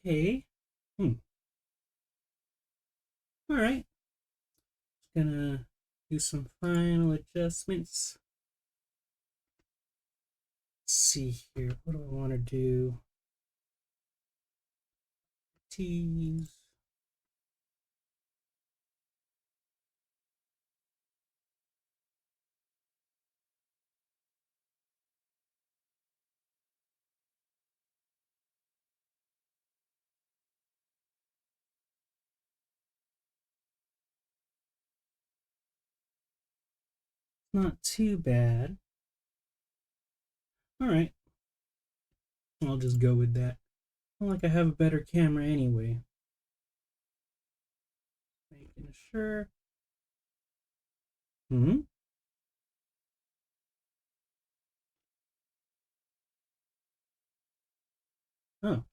Okay. Hmm. All right. Gonna do some final adjustments. Let's see here. What do I want to do? Tease. Not too bad. All right. I'll just go with that. Not like I have a better camera anyway. Making sure. Hmm. Oh,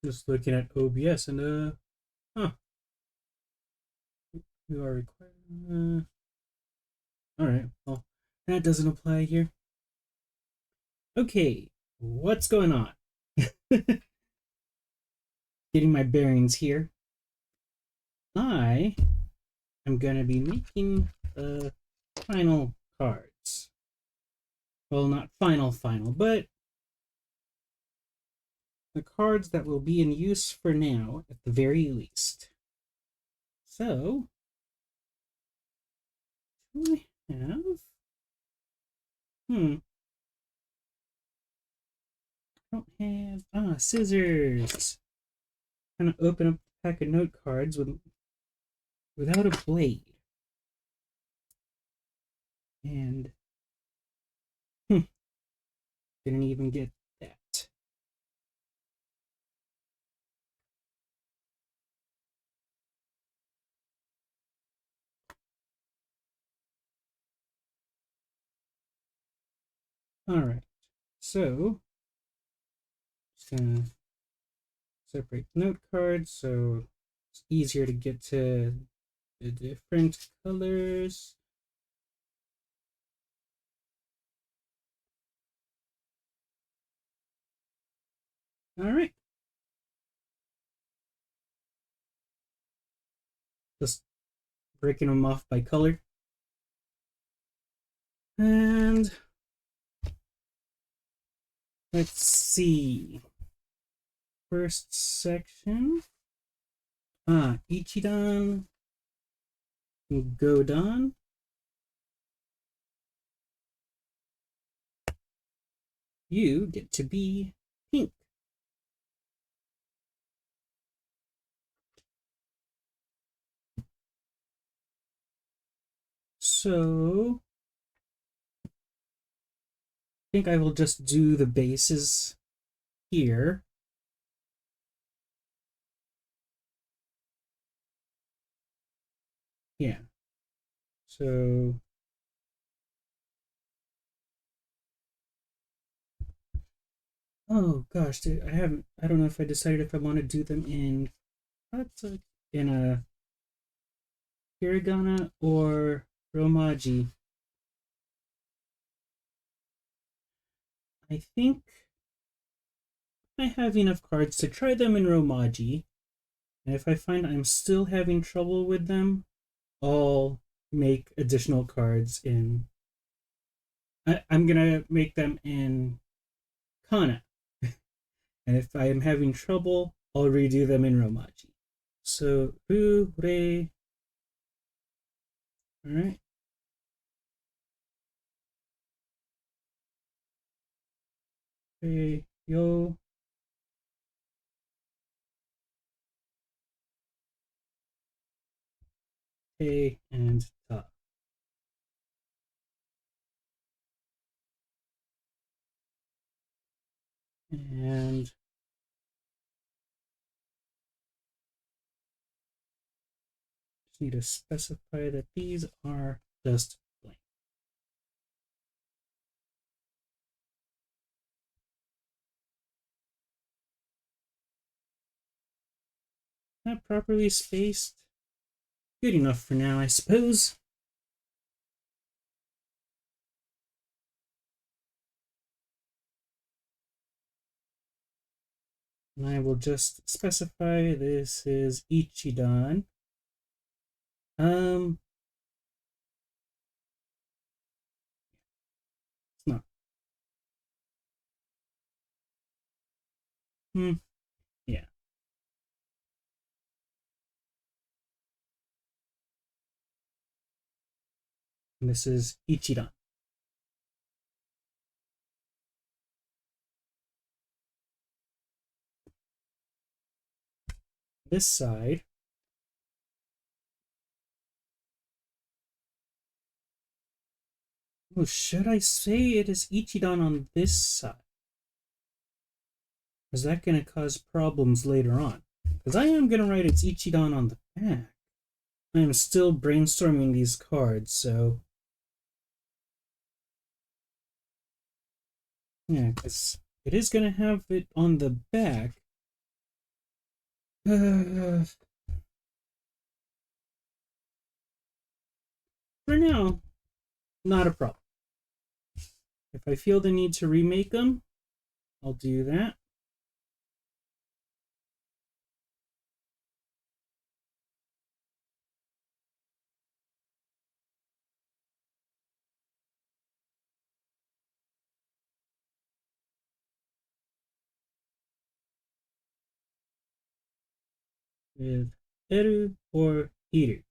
just looking at OBS and huh. You are required. All right. Well, that doesn't apply here. Okay. What's going on? Getting my bearings here. I am going to be making final cards. Well, not final, but the cards that will be in use for now, at the very least. So, do we have? I don't have. Scissors. Trying to open up a pack of note cards without a blade. And, didn't even get that. Alright, so, just gonna separate note cards so it's easier to get to the different colors. Alright, just breaking them off by color. And let's see. First section. Ichidan, Godan. You get to be pink. So, I think I will just do the bases here. Yeah. So, oh gosh, I don't know if I decided if I want to do them in, in a hiragana or romaji. I think I have enough cards to try them in romaji. And if I find I'm still having trouble with them, I'll make additional cards in. I'm gonna make them in kana. And if I am having trouble, I'll redo them in romaji. So, ru, re. Alright. Re, yo. Te, and ta. And just need to specify that these are just blank. Not properly spaced. Good enough for now, I suppose. And I will just specify this is Ichidan. It's not. Yeah. And this is Ichidan. This side. Oh, should I say it is Ichidan on this side? Is that going to cause problems later on? Because I am going to write it's Ichidan on the back. I am still brainstorming these cards, so... Yeah, because it is going to have it on the back. For now, not a problem. If I feel the need to remake them, I'll do that. With Eru or Hiru.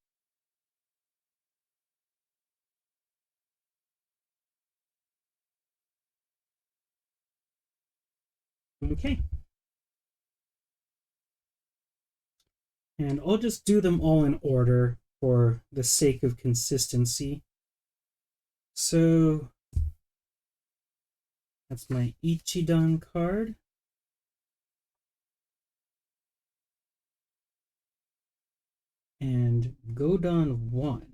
Okay. And I'll just do them all in order for the sake of consistency. So that's my Ichidan card. And Godan 1.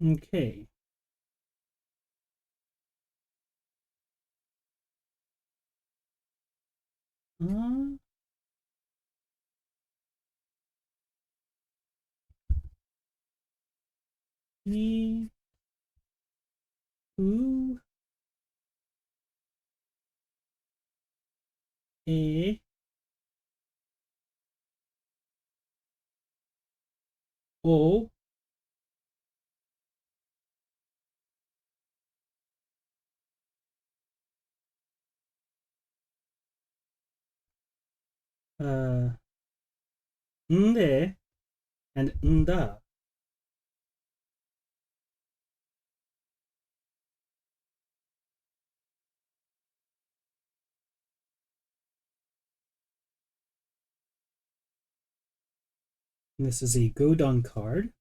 Okay. Uh, E, U, E, O, Nde, and Nda. And this is a Godan card.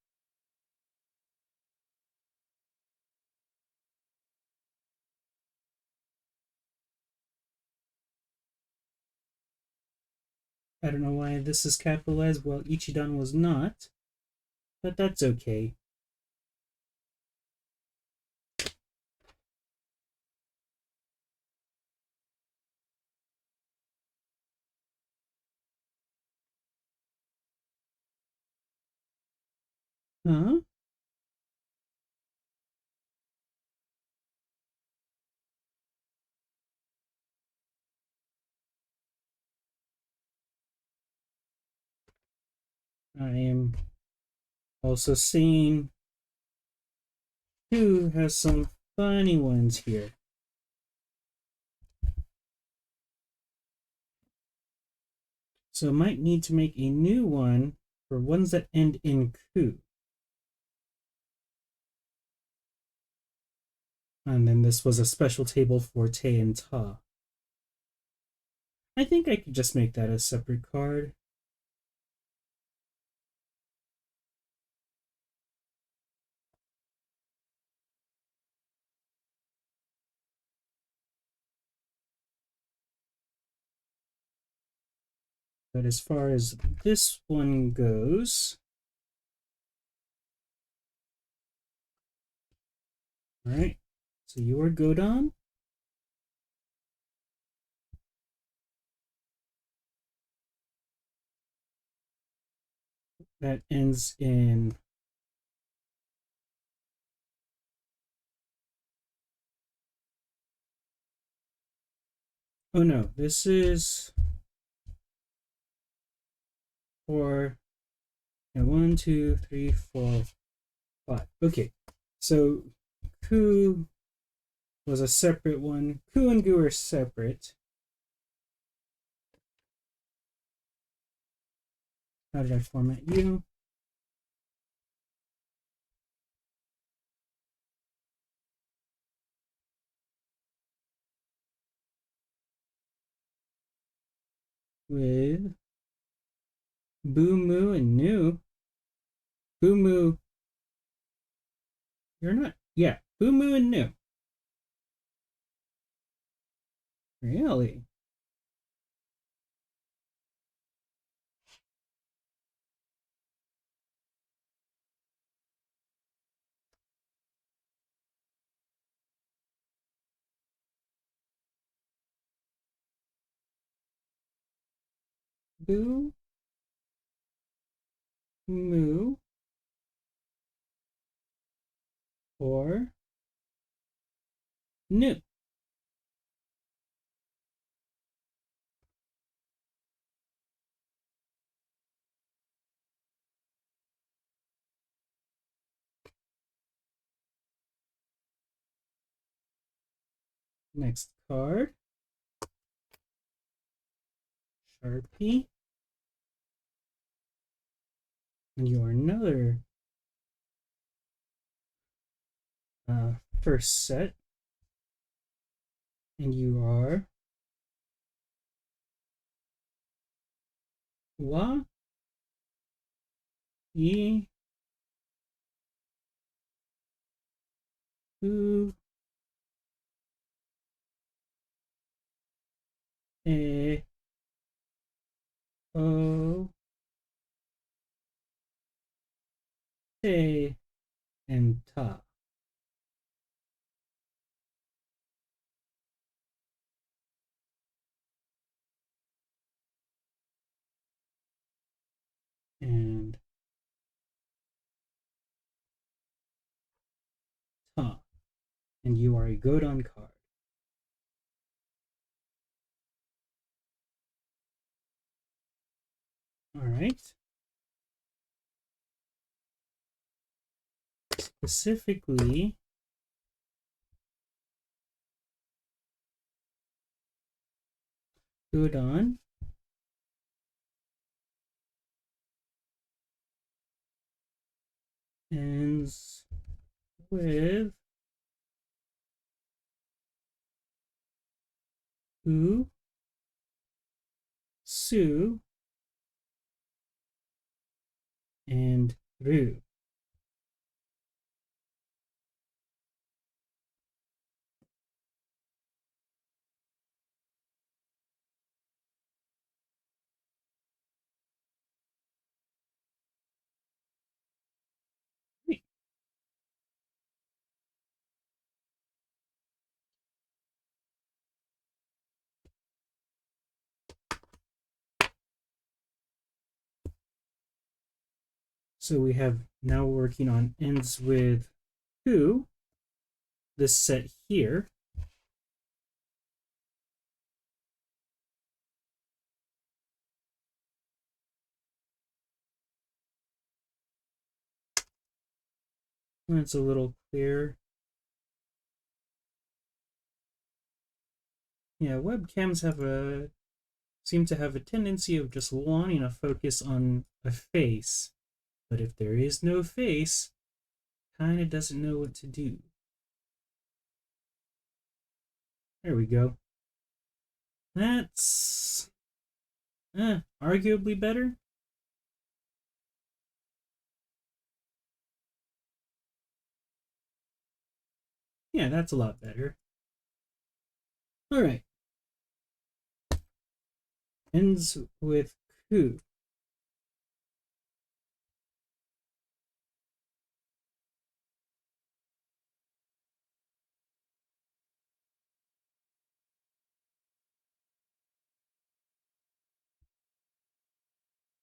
I don't know why this is capitalized while Ichidan was not, but that's okay. Huh? I am also seeing who has some funny ones here. So might need to make a new one for ones that end in ku. And then this was a special table for Te and Ta. I think I could just make that a separate card. But as far as this one goes, all right, so you are Godan. that ends in oh no, this is for 1, 2, 3, 4, 5. Okay, so Ku was a separate one. Ku and Gu are separate. How did I format you? With Boo Moo and Nu. Boo Moo, you're not. Yeah, Boo Moo and Nu. Really? Boo Moo or Nu. Next card. Sharpie. And you are another first set. And you are Wa Yi Hu E O Te and Ta. And Ta. And you are a Godon card. All right. Specifically, Godon ends with Hu, Su, and Ru. So we have now working on ends with Hu, this set here. That's a little clearer. Yeah, webcams seem to have a tendency of just wanting to focus on a face, but if there is no face, kind of doesn't know what to do. There we go. That's arguably better. Yeah, that's a lot better. All right. Ends with Ku.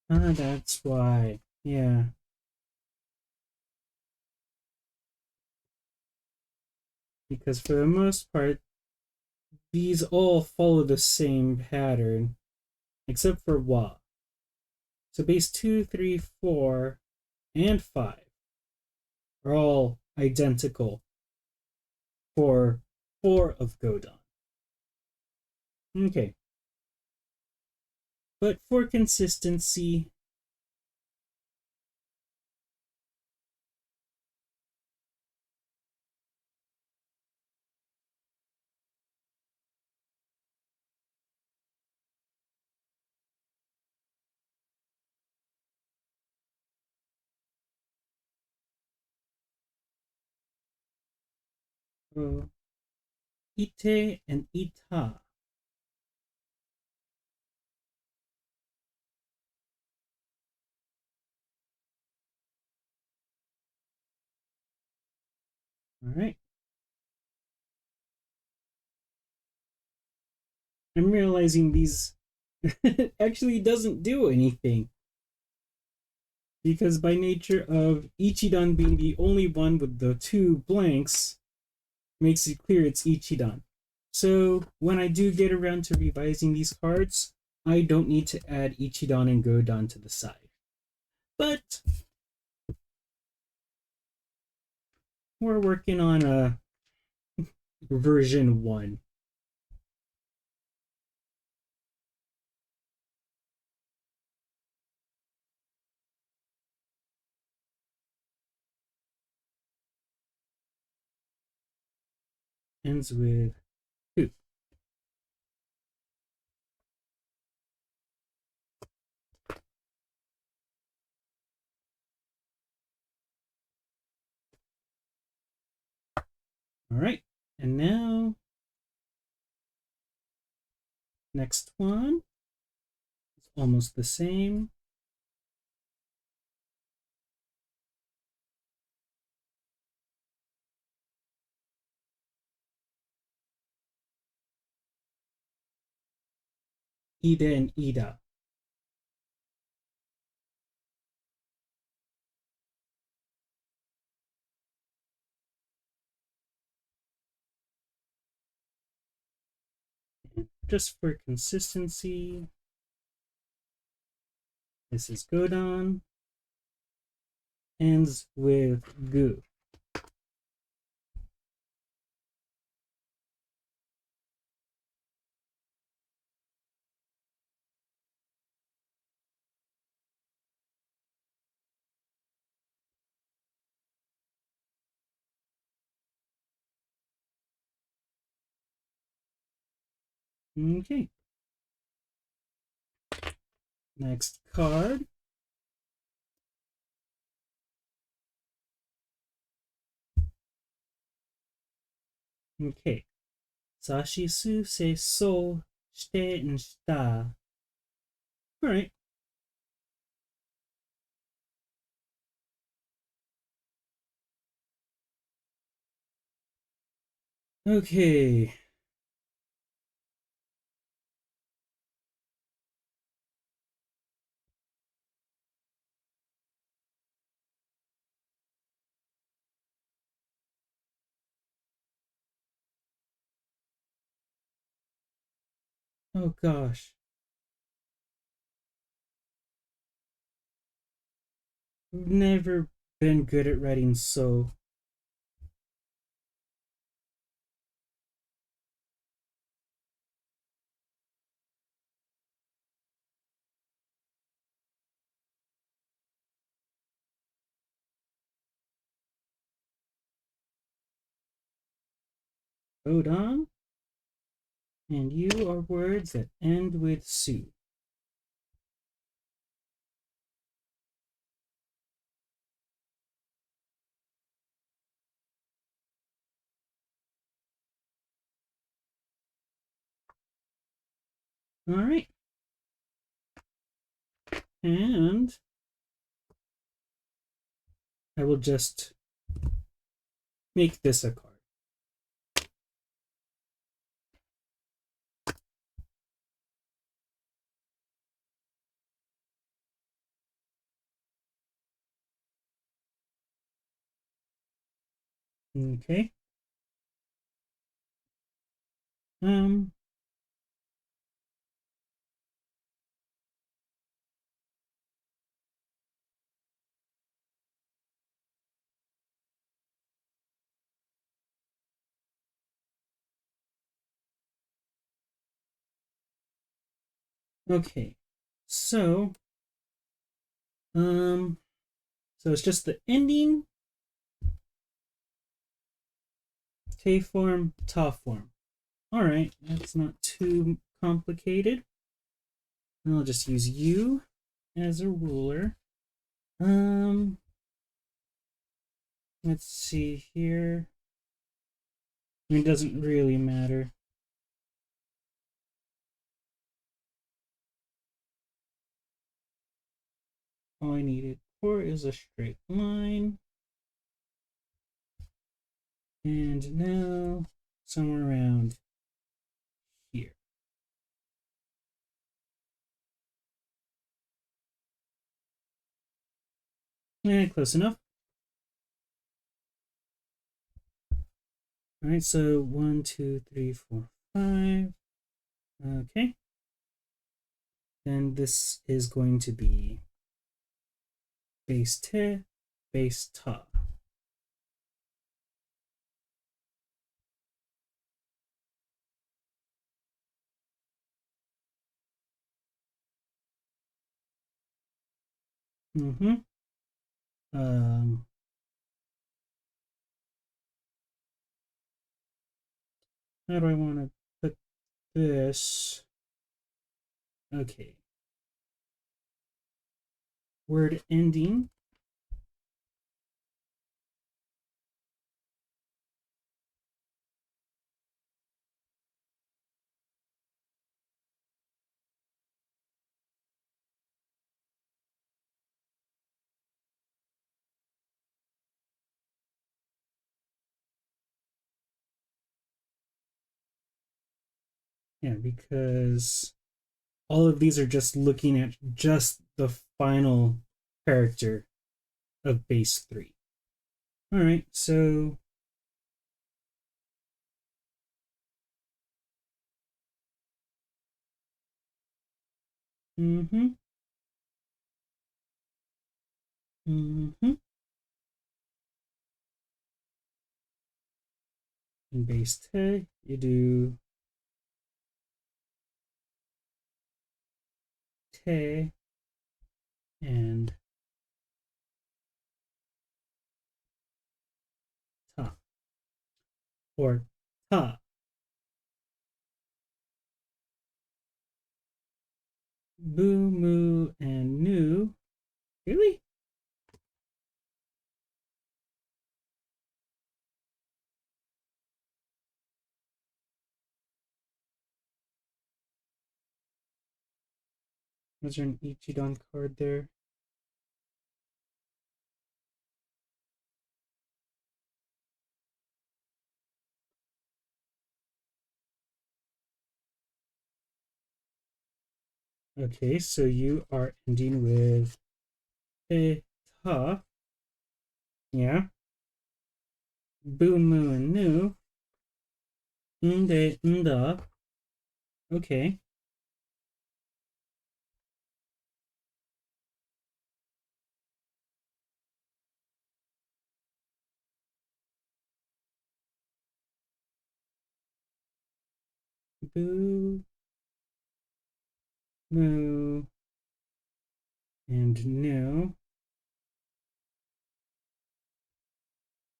That's why. Yeah. Because for the most part, these all follow the same pattern, except for Wa. So base 2, 3, 4, and 5 are all identical for 4 of Godon. Okay. But for consistency, uh, Ite and Ita. All right. I'm realizing these actually doesn't do anything. Because by nature of Ichidan being the only one with the 2 blanks, makes it clear it's Ichidan. So when I do get around to revising these cards, I don't need to add Ichidan and Godon to the side. But we're working on a version 1. Ends with 2. All right. And now, next one. It's almost the same. Ida and Ida. And just for consistency, this is Godon. Ends with Gu. Okay. Next card. Okay. Sashisu se so shite and shita. Alright. Okay. Oh gosh. I've never been good at writing so. Hold on. And you are words that end with su. Alright. And I will just make this a card. Okay. Um. Okay. So, um, so it's just the ending, T form, Ta form. All right, that's not too complicated. I'll just use U as a ruler. Um, let's see here. I mean, it doesn't really matter. All I needed for is a straight line. And now somewhere around here. Close enough. All right, so 1, 2, 3, 4, 5. Okay. Then this is going to be base te, base ta. Mm-hmm. Um, how do I want to put this? Okay. Word ending. Yeah, because all of these are just looking at just the final character of base 3. All right, so mm-hmm, mm-hmm. In base te, you do te and ta, or ta, boo, moo, and nu. Really? Was there an Ichidan card there? Okay, so you are ending with te, ta. Yeah. Boo, moo, and nu. Nde, nda. Okay. Boo, moo, and nu.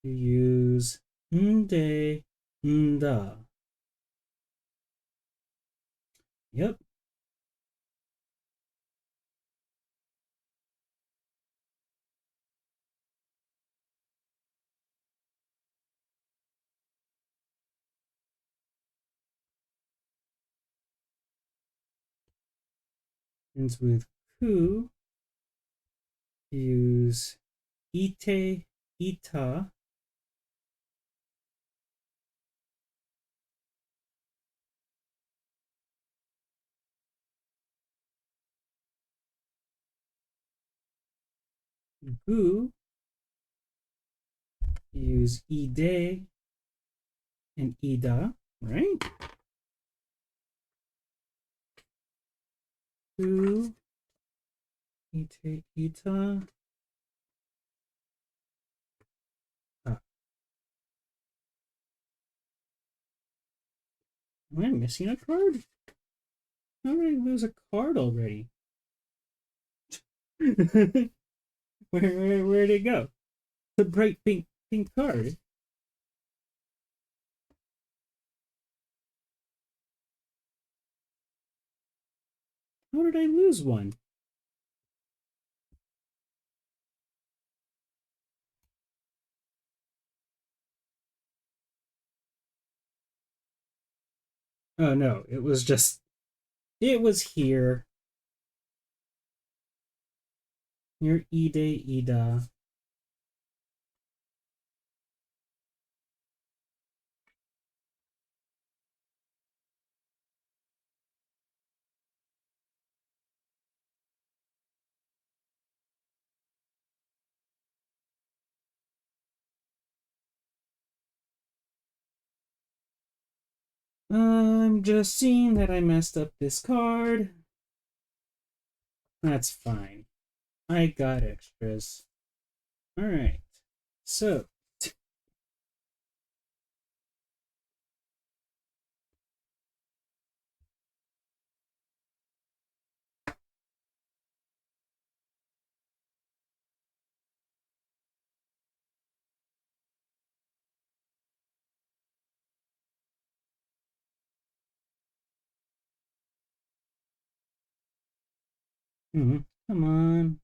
You use nde, nda. Yep. Ends with ku. Use ite, ita. Gu. use ide and ida, right? Who, ite, ita. Am I missing a card? How did I lose a card already? Where'd it go? The bright pink card. How did I lose one? Oh no, it was here. Near Ide Ida. I'm just seeing that I messed up this card. That's fine. I got extras. Alright. So. Come on.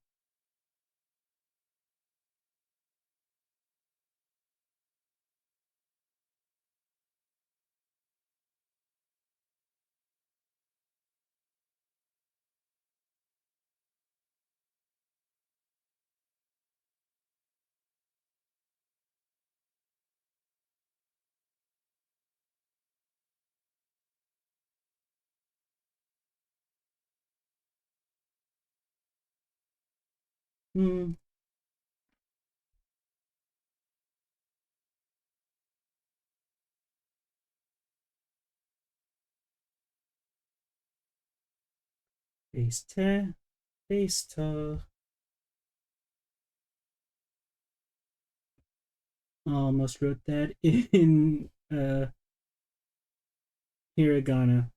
Hmm. Base te. Base ta. Almost wrote that in hiragana.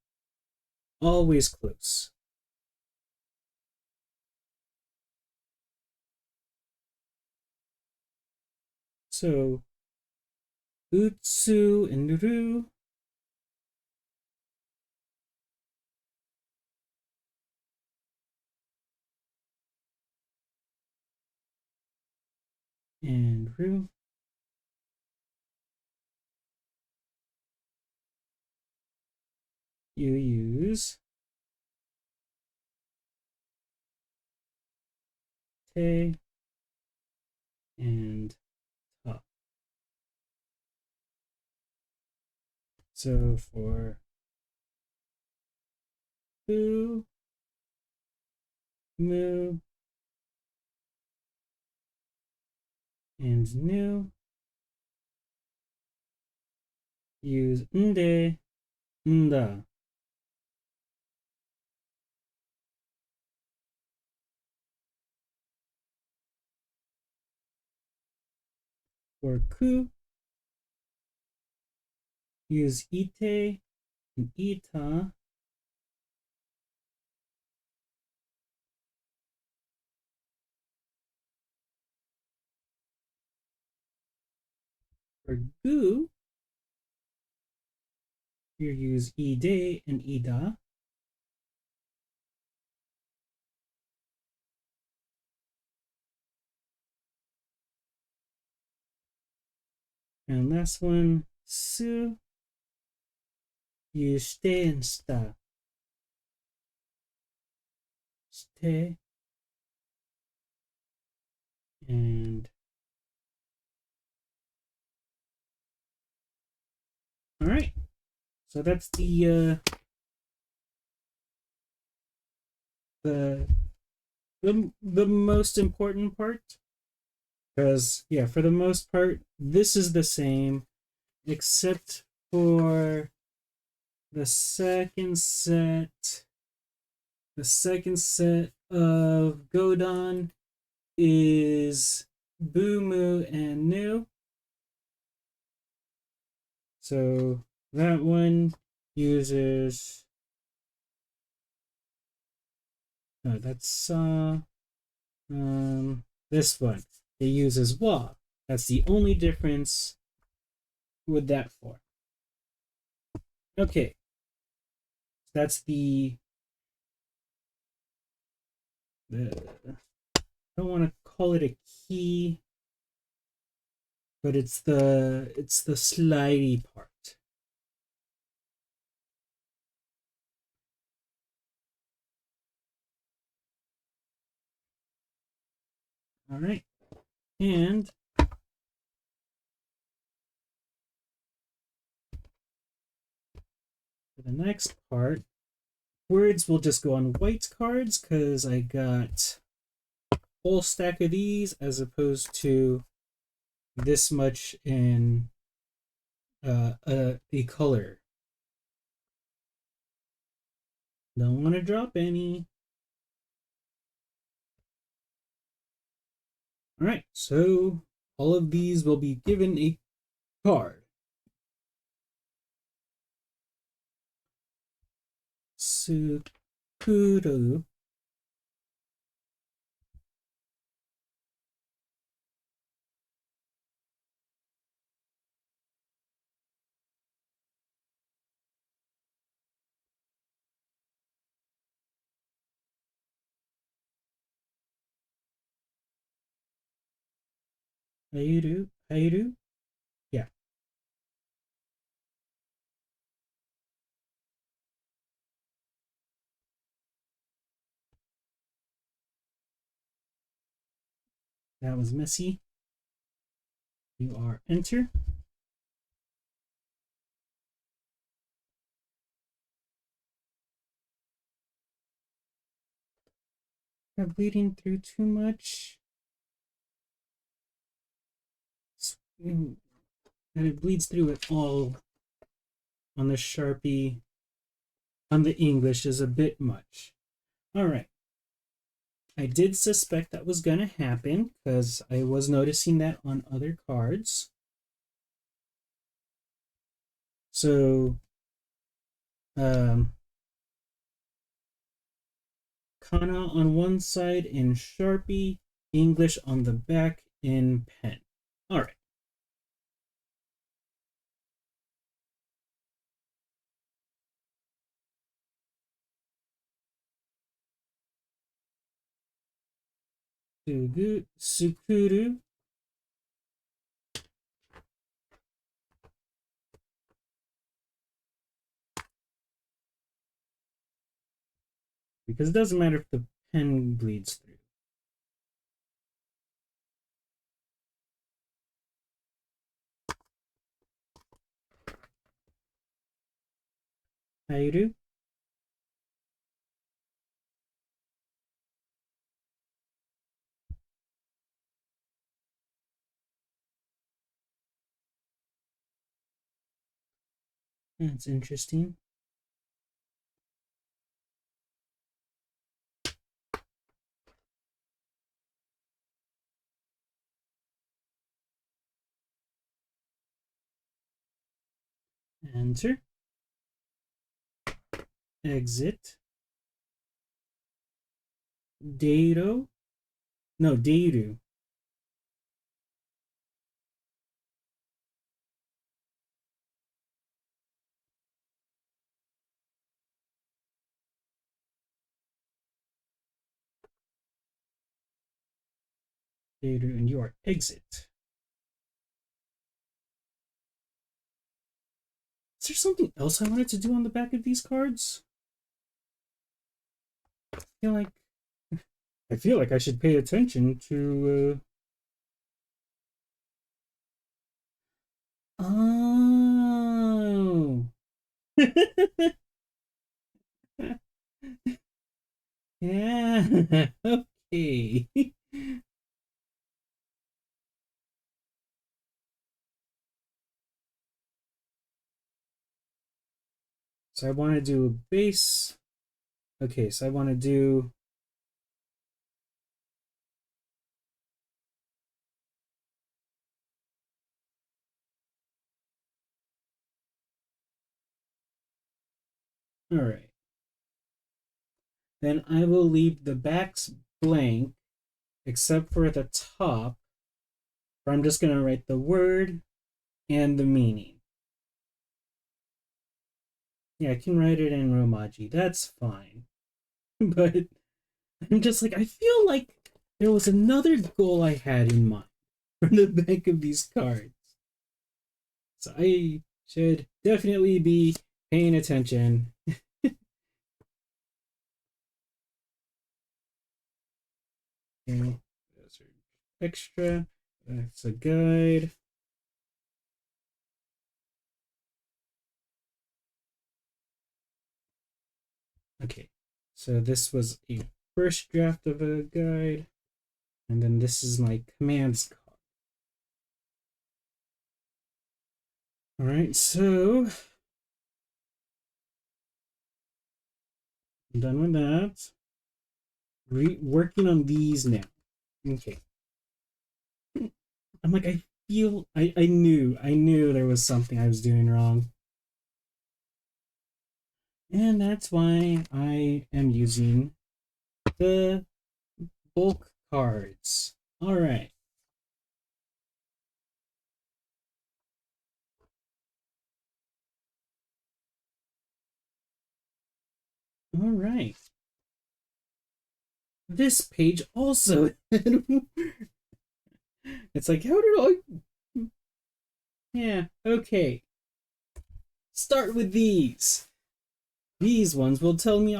Always close. So utsu and ru. And ru. You use te and ta. So for fu, mu, and nu, use nde, nda. For ku, use ite and ita. For gu, you use ide and ida. And last one, su, use ste and sta. Ste and all right. So that's the the most important part. Because, yeah, for the most part, this is the same, except for the second set. The second set of Godon is Boo and New. So that one uses. No, that's this one. It uses Wa. That's the only difference with that form. Okay, that's the I don't want to call it a key, but it's the slidey part. All right, and for the next part, words will just go on white cards because I got a whole stack of these as opposed to this much in the color. Don't want to drop any. All right, so all of these will be given a card. Sukuru. Hayuru. Hayuru? Yeah. That was messy. You are enter. Am I bleeding through too much? And it bleeds through it all on the Sharpie. On the English is a bit much. All right. I did suspect that was going to happen because I was noticing that on other cards. So, Kana on one side in Sharpie, English on the back in pen. All right. Sukuru. Because it doesn't matter if the pen bleeds through. How you do? That's interesting. Enter. Exit. Dado. No, Deiru. Deiru, and you are exit. Is there something else I wanted to do on the back of these cards? I feel like I should pay attention to. Oh. Yeah. Okay. So I want to do a base. Okay, so I want to do all right. Then I will leave the backs blank except for the top, where I'm just going to write the word and the meaning. Yeah, I can write it in Romaji. That's fine. But I'm just like, I feel like there was another goal I had in mind for the back of these cards. So I should definitely be paying attention. Okay, those are extra. That's a guide. Okay, so this was a first draft of a guide, and then this is my commands card. All right, so I'm done with that. Working on these now. Okay. I'm like, I feel, I knew there was something I was doing wrong. And that's why I am using the bulk cards. All right. All right. This page also. It's like, how did I? Yeah, okay. Start with these. These ones will tell me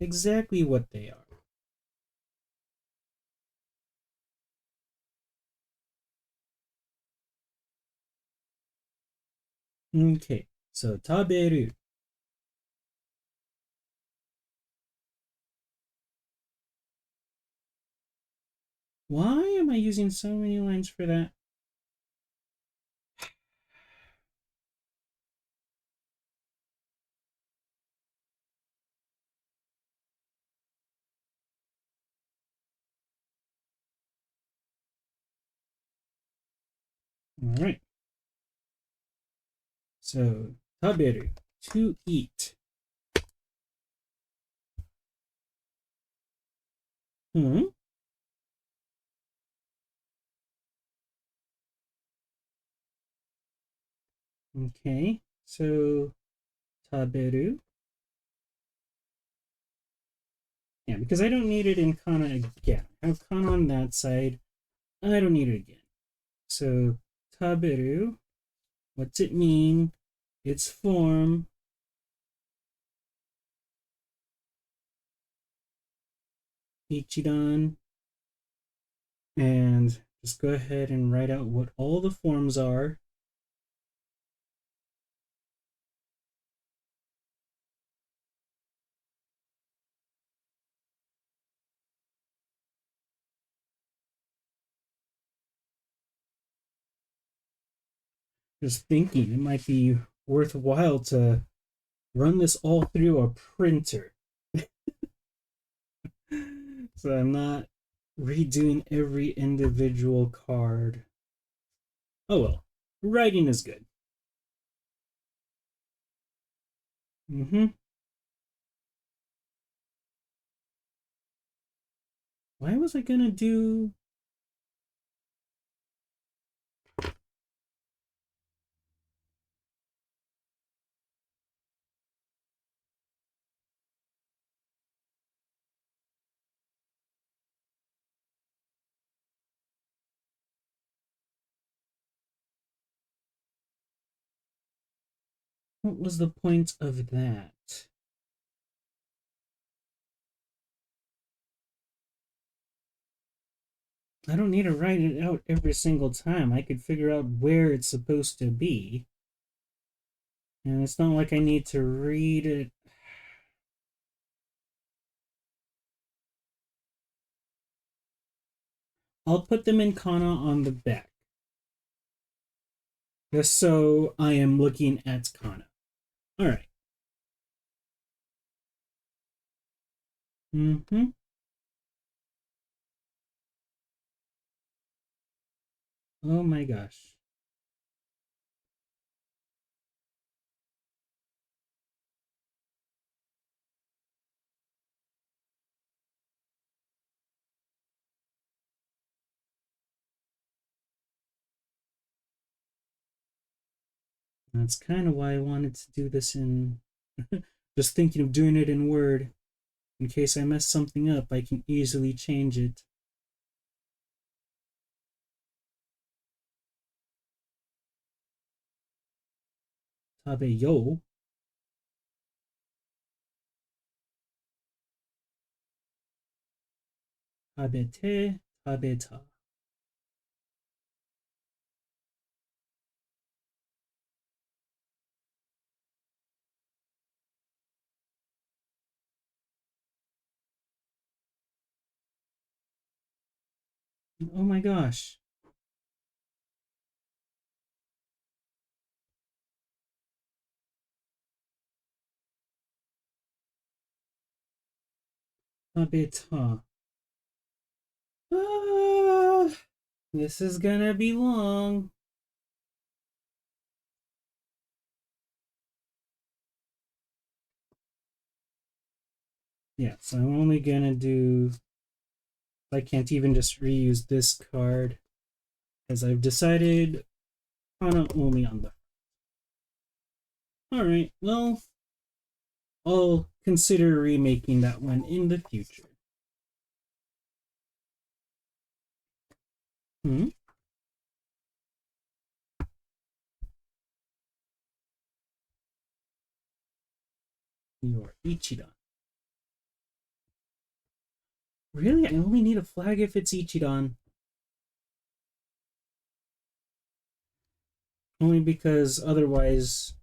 exactly what they are. Okay, so taberu. Why am I using so many lines for that? All right. So taberu, to eat. Hmm. Okay. So taberu. Yeah, because I don't need it in kana again. I have kana on that side. I don't need it again. So taberu. What's it mean? Its form. Ichidan. And just go ahead and write out what all the forms are. Just thinking it might be worthwhile to run this all through a printer. So I'm not redoing every individual card. Oh well, writing is good. Mm-hmm. Why was I gonna do? What was the point of that? I don't need to write it out every single time. I could figure out where it's supposed to be. And it's not like I need to read it. I'll put them in kana on the back. Just so I am looking at kana. Alright. Mm-hmm. Oh my gosh. That's kind of why I wanted to do this in... Just thinking of doing it in Word. In case I mess something up, I can easily change it. Tabeyo. Tabete. Tabeta. Oh my gosh. Tabeta. Ah, this is gonna be long. Yeah, so I'm only gonna do... I can't even just reuse this card, as I've decided Kana only on the... Alright, well, I'll consider remaking that one in the future. Hmm? Your Ichidan. Really? I only need a flag if it's Ichidan. Only because otherwise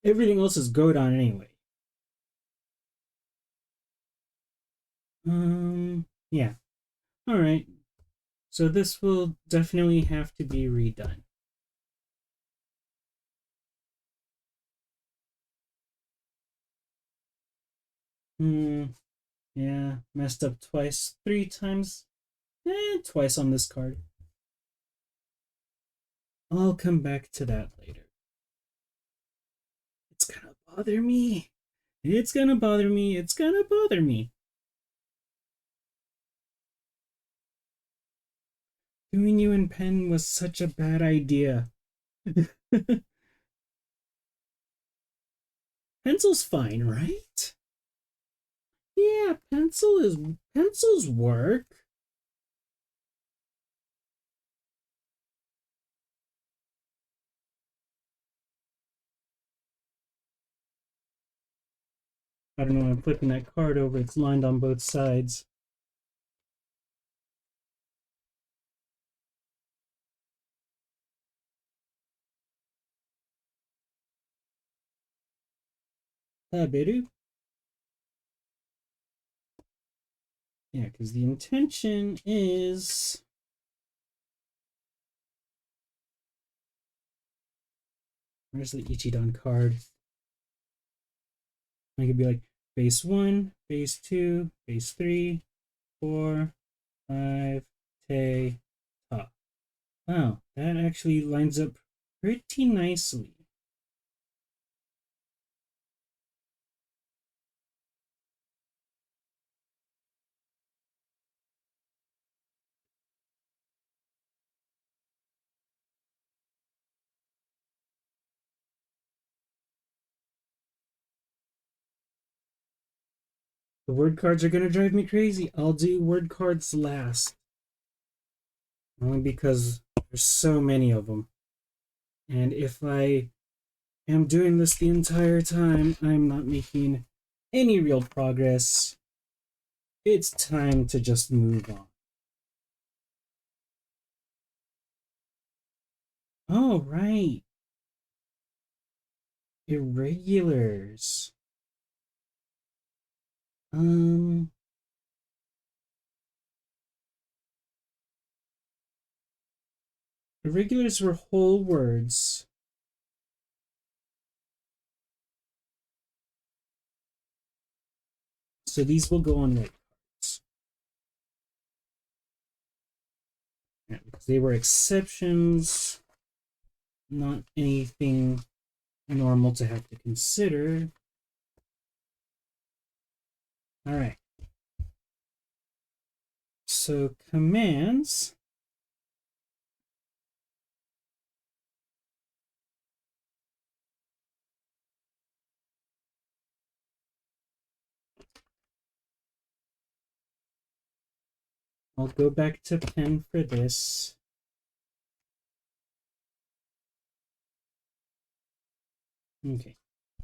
everything else is Godon anyway. Yeah. Alright. So this will definitely have to be redone. Yeah, messed up twice, 3 times. Twice on this card. I'll come back to that later. It's gonna bother me. It's gonna bother me. It's gonna bother me. Doing you in pen was such a bad idea. Pencil's fine, right? Yeah, pencils work. I don't know, I'm flipping that card over, it's lined on both sides. Taberu? Yeah, because the intention is... Where's the Ichidan card? I could be like base 1, base 2, base 3, 4, 5, te, ta. Wow, that actually lines up pretty nicely. The word cards are gonna drive me crazy. I'll do word cards last. Only because there's so many of them. And if I am doing this the entire time, I'm not making any real progress. It's time to just move on. Oh, right. Irregulars. Um, Irregulars were whole words. So these will go on white cards. Yeah, because they were exceptions, not anything normal to have to consider. All right. So commands. I'll go back to pen for this. Okay.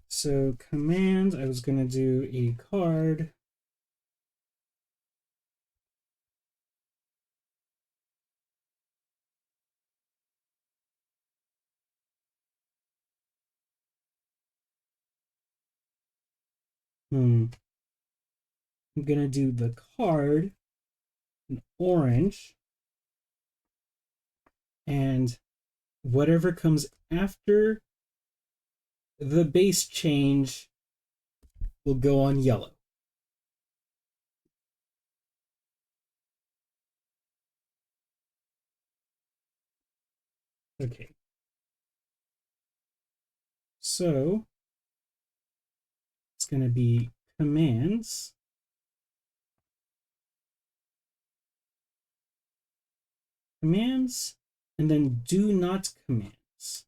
So commands, I was going to do a card. I'm going to do the card in orange. And whatever comes after the base change will go on yellow. Okay. So it's going to be commands. Commands, and then do not commands.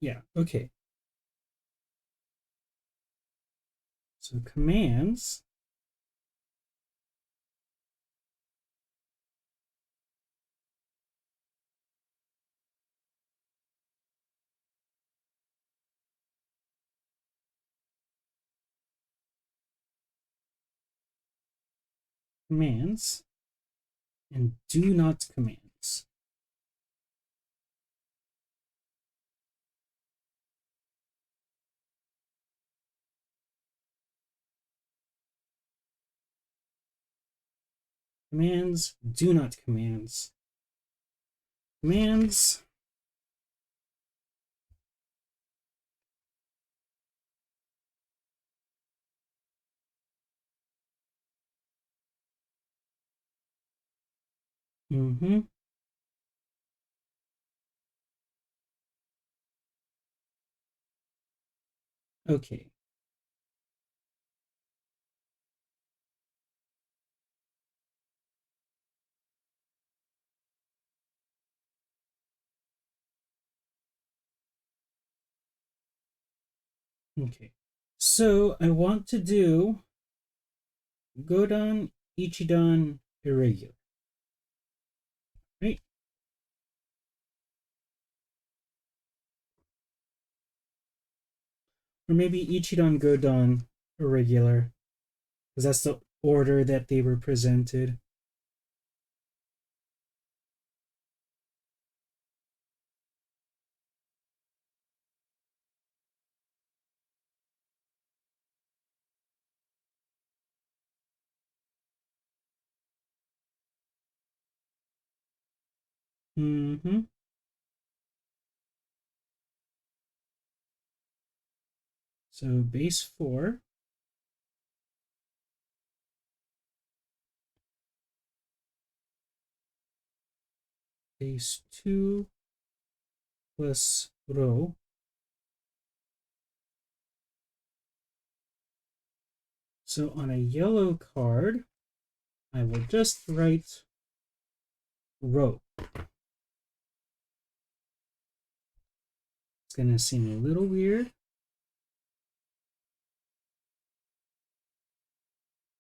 Yeah, okay. So commands. Commands, and do not commands. Commands, do not commands. Commands. Okay. Okay. So I want to do Godan, Ichidan, irregular. Right? Or maybe Ichidan, Godan, irregular. Because that's the order that they were presented. So base 4. Base 2 plus row. So on a yellow card, I will just write row. It's going to seem a little weird.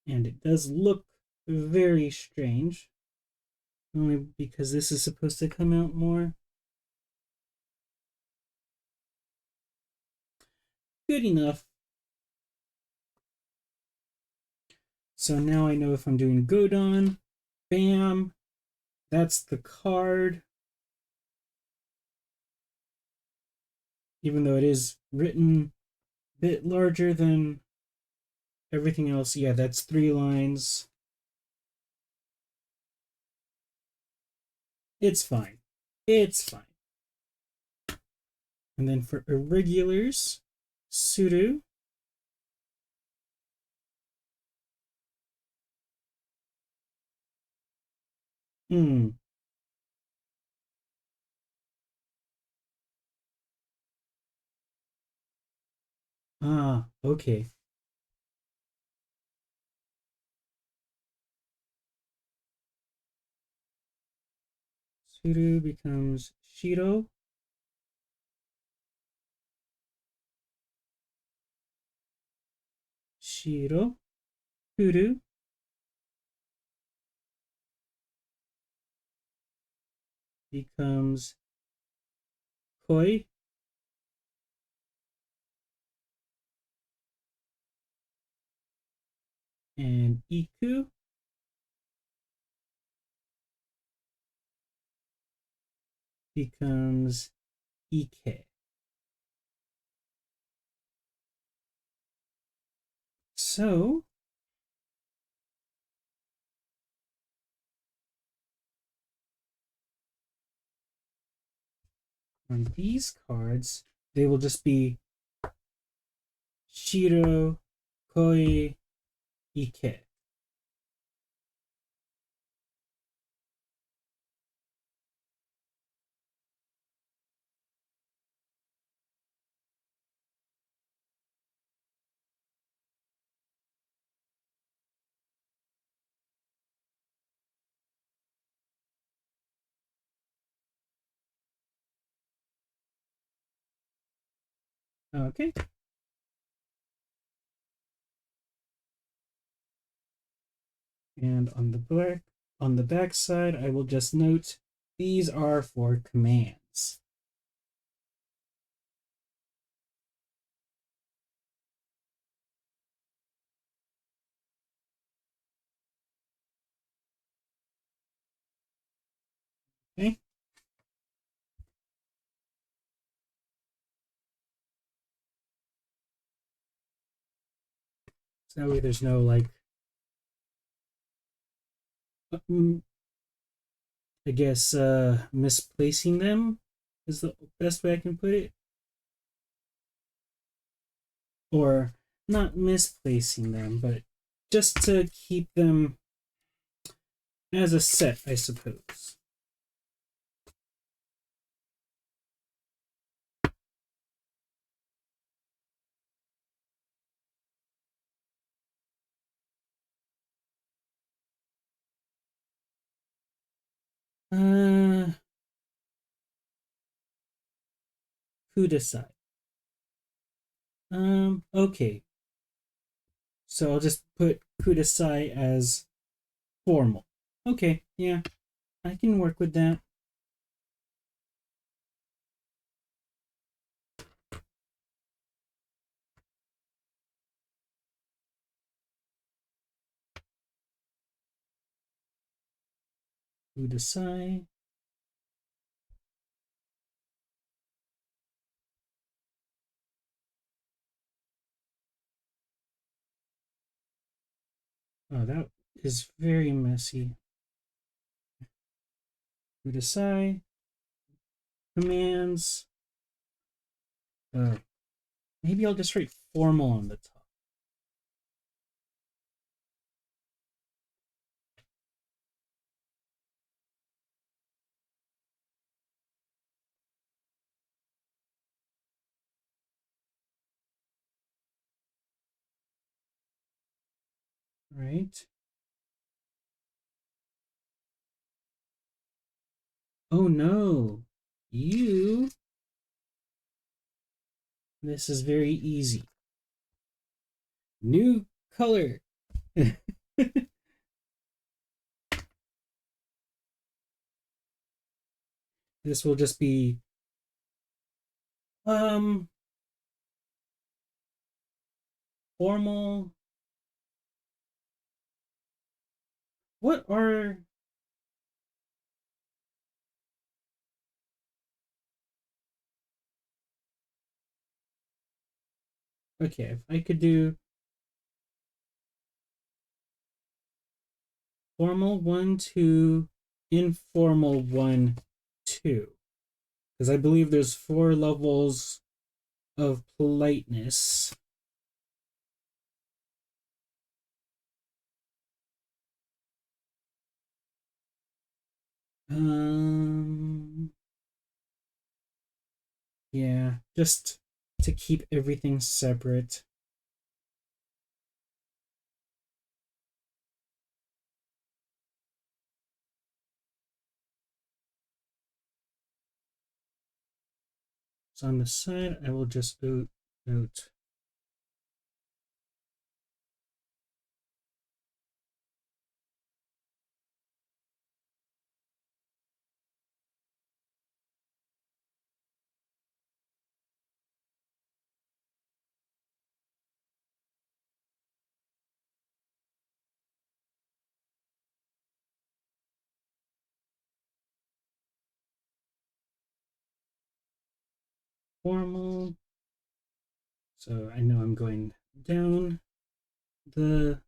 And it does look very strange. Only because this is supposed to come out more. Good enough. So now I know if I'm doing Godan, bam, that's the card. Even though it is written a bit larger than everything else. Yeah, that's 3 lines. It's fine. It's fine. And then for irregulars, Suru. Hmm. Ah, okay. Suru becomes Shiro. Shiro. Kuru becomes Koi. And Iku becomes Ike. So on these cards, they will just be Shiro, Koi, Ike. Okay. And on the back side, I will just note these are for commands. Okay. So that way there's no like I guess misplacing them is the best way I can put it. Or not misplacing them, but just to keep them as a set, I suppose. Uh, Kudasai. Okay. So I'll just put Kudasai as formal. Okay, yeah, I can work with that. Kudasai. Oh, that is very messy. Kudasai. Commands. Maybe I'll just write formal on the top. Right. Oh no. You. This is very easy. New color. This will just be um formal. What are okay, if I could do formal 1, 2, informal 1, 2. Because I believe there's 4 levels of politeness. Um, yeah, just to keep everything separate. So on the side, I will just note. Formal. So I know I'm going down the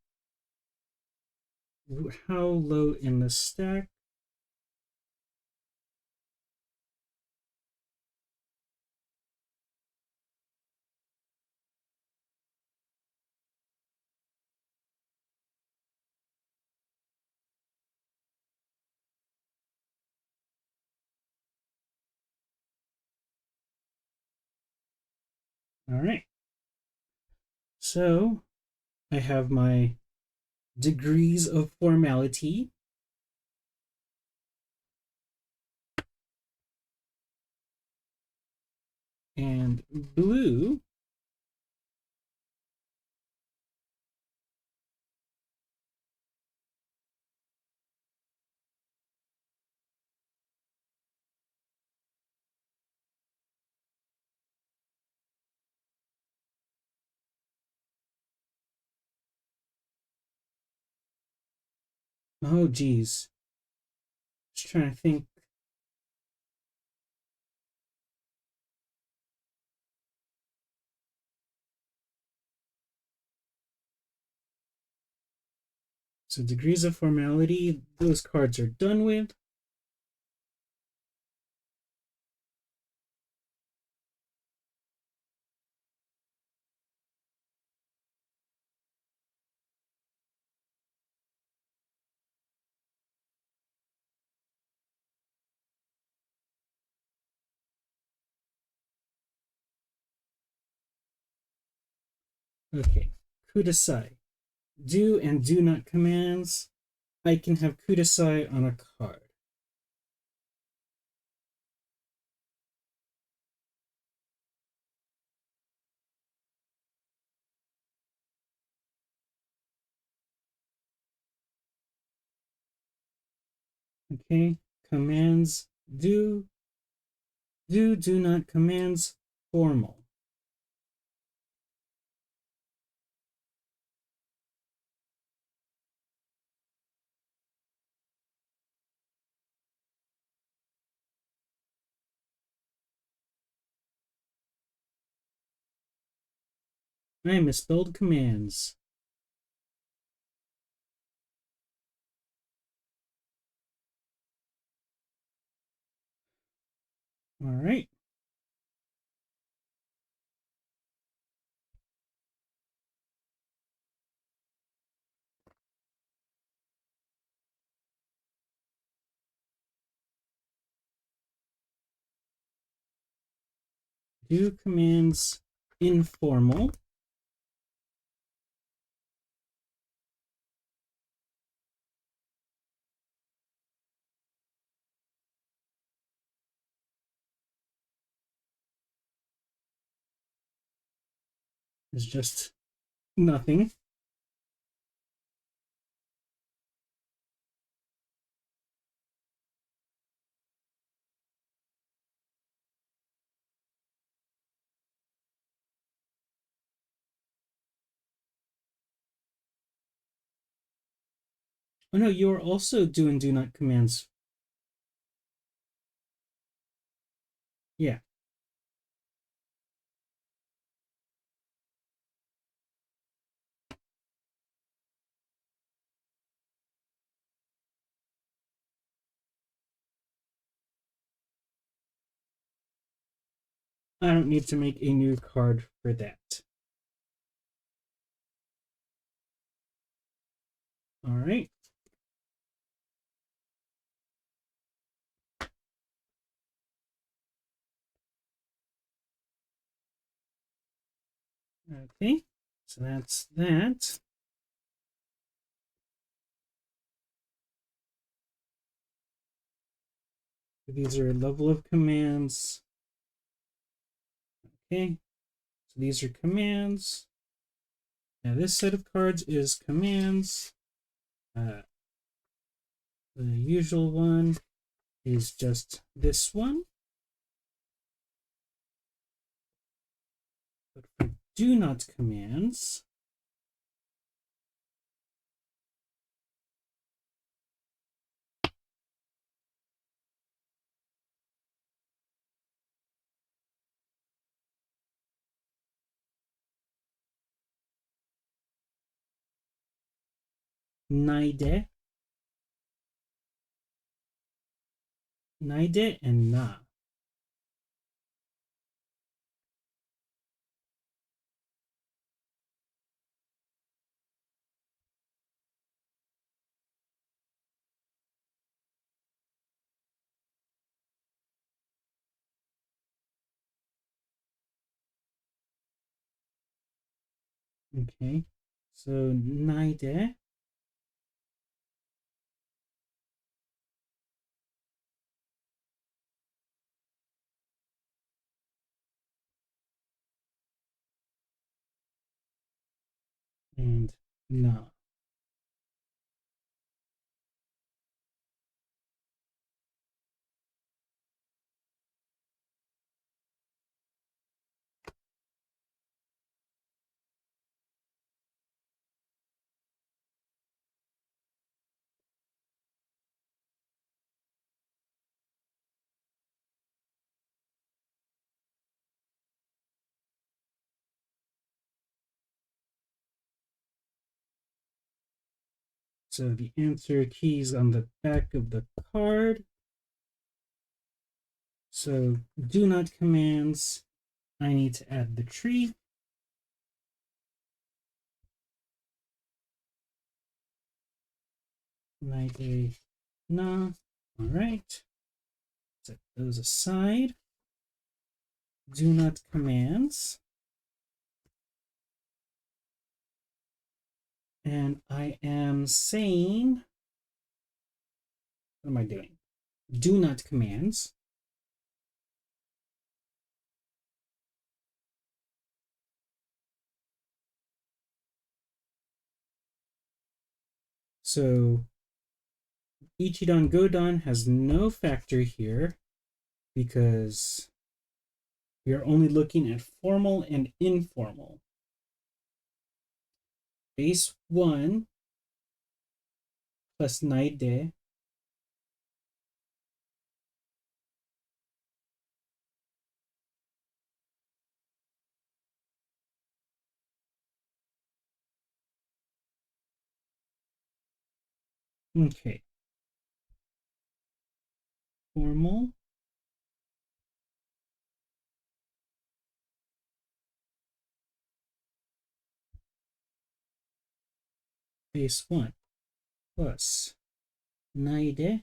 how low in the stack. All right. So I have my degrees of formality. And blue oh geez. Just trying to think. So degrees of formality, those cards are done with. Okay, kudasai. Do and do not commands. I can have kudasai on a card. Okay, commands do not commands formal. I misspelled commands. All right. Do commands informal. Is just nothing. Oh no, you're also doing do not commands. Yeah. I don't need to make a new card for that. All right. Okay, so that's that. These are level of commands. Okay, so these are commands. Now this set of cards is commands. The usual one is just this one. But for do not commands, naide, naide, and na. Okay, so naide. And na. So the answer keys on the back of the card. So do not commands, I need to add the tree. Naide, na. All right. Set those aside. Do not commands. And I am saying, what am I doing? Do not commands. So Ichidan Godon has no factor here because we are only looking at formal and informal. Base 1 plus naide okay. Formal base 1 plus naide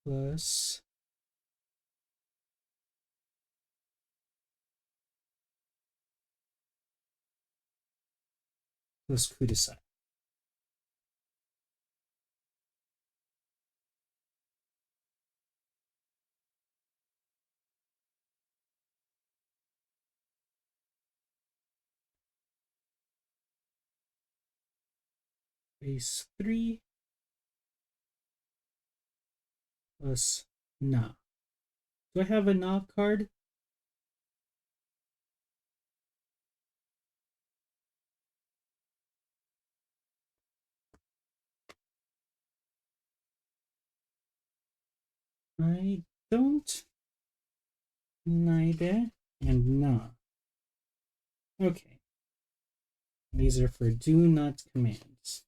plus kudasai. Base 3 plus na. Do I have a na card? I don't. Naide and na. Okay. These are for do not commands.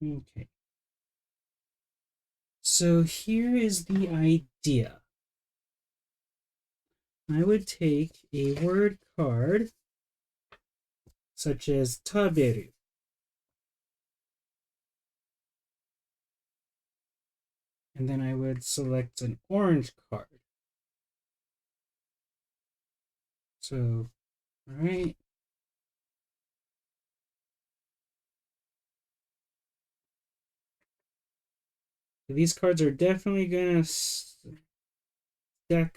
Okay. So here is the idea. I would take a word card such as taberu. And then I would select an orange card. So, all right. So these cards are definitely going to stack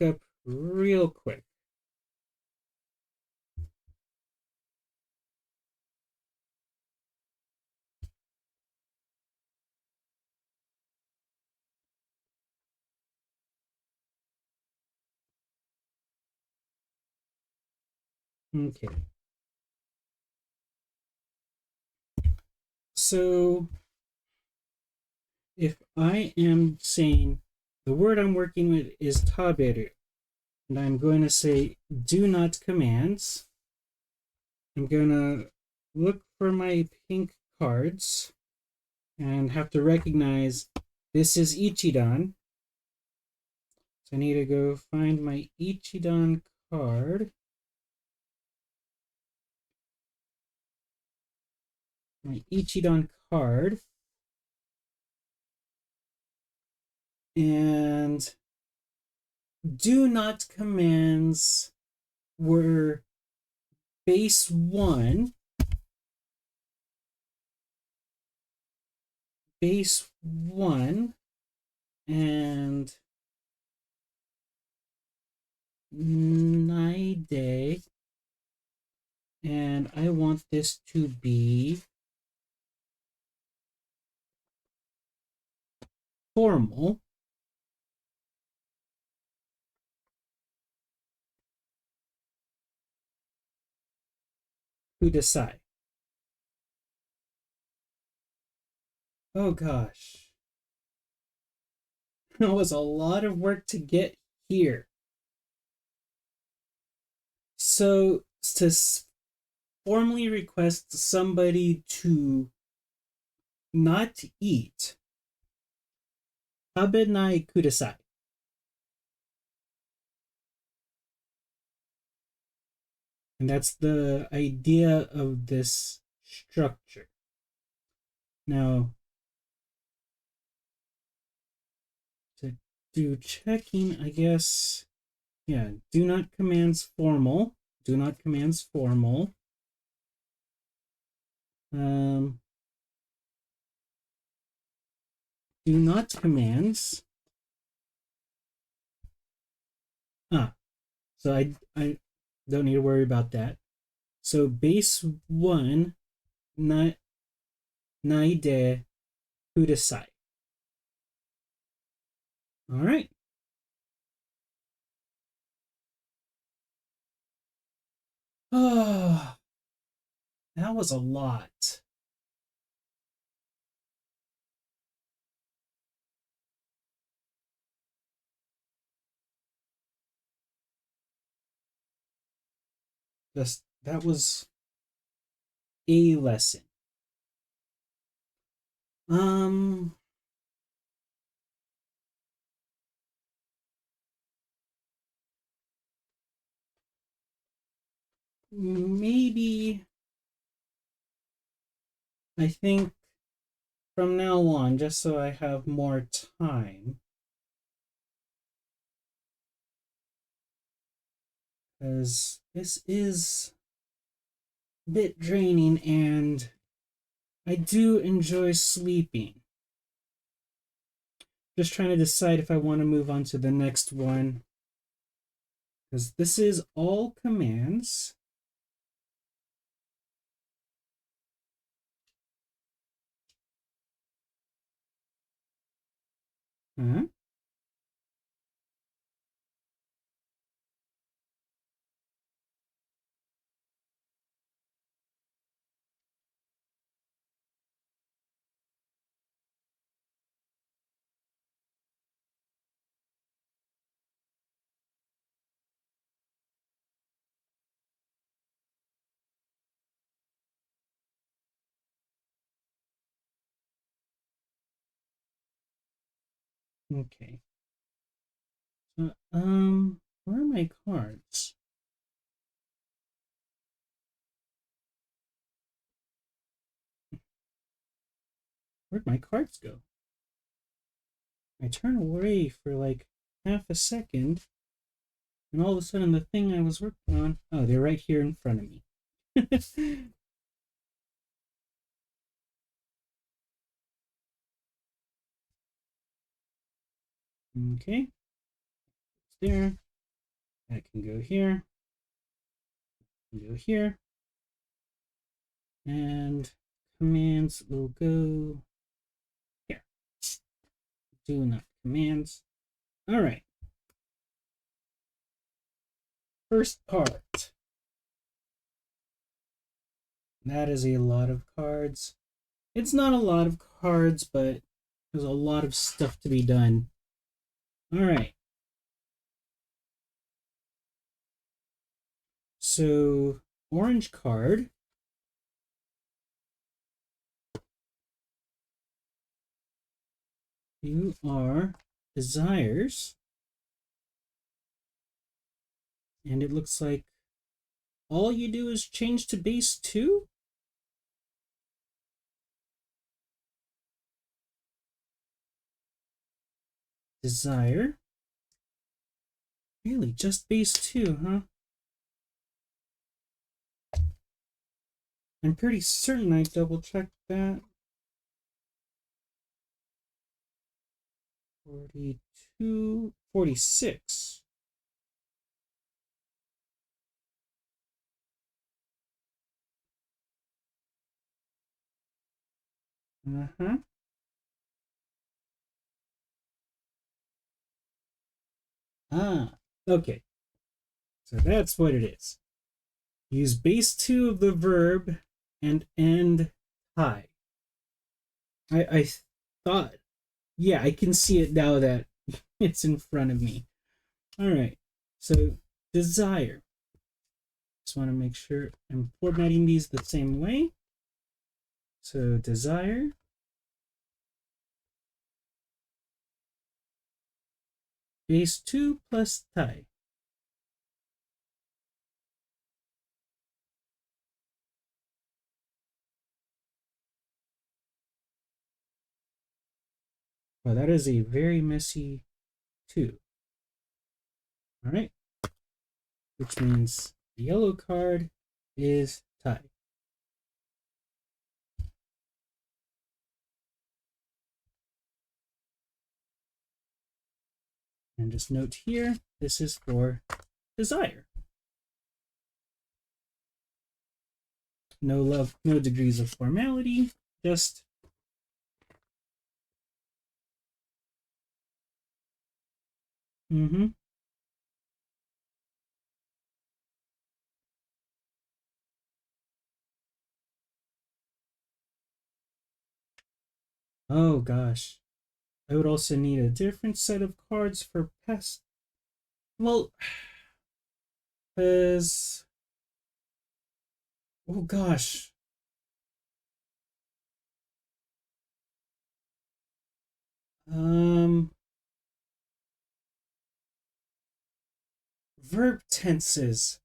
up real quick. Okay. So if I am saying the word I'm working with is taberu, and I'm going to say do not commands, I'm going to look for my pink cards and have to recognize this is Ichidan. So I need to go find my Ichidan card. My Ichidan card. And do not commands were base 1, and Naide, and I want this to be formal. Kudasai. Oh gosh. That was a lot of work to get here. So to formally request somebody to not eat, tabenai kudasai. And that's the idea of this structure. Now, to do checking, I guess, yeah, do not commands formal. Do not commands formal. Do not commands. So I don't need to worry about that. So base 1, naide kudasai. All right. Oh, that was a lot. That was a lesson. Um, maybe I think from now on, just so I have more time, because this is a bit draining and I do enjoy sleeping. Just trying to decide if I want to move on to the next one, because this is all commands. Huh? Okay. So, where are my cards? Where'd my cards go? I turn away for like half a second, and all of a sudden the thing I was working on, oh, they're right here in front of me. Okay, it's there. That can go here, can go here, and commands will go here. Do not commands. All right. First part. That is a lot of cards. It's not a lot of cards, but there's a lot of stuff to be done. All right. So, orange card. You are desires. And it looks like all you do is change to base 2? Desire. Really, just base 2, huh? I'm pretty certain I double-checked that. 42, 46. Uh-huh. Ah, okay. So that's what it is. Use base 2 of the verb and end high. I thought, yeah, I can see it now that it's in front of me. All right. So desire. Just want to make sure I'm formatting these the same way. So desire. Base 2 plus tai. Well, that is a very messy 2. All right. Which means the yellow card is tai. And just note here, this is for desire. No love, no degrees of formality, just mm-hmm. Oh gosh. I would also need a different set of cards for pest. Well, because oh gosh. Um Verb tenses.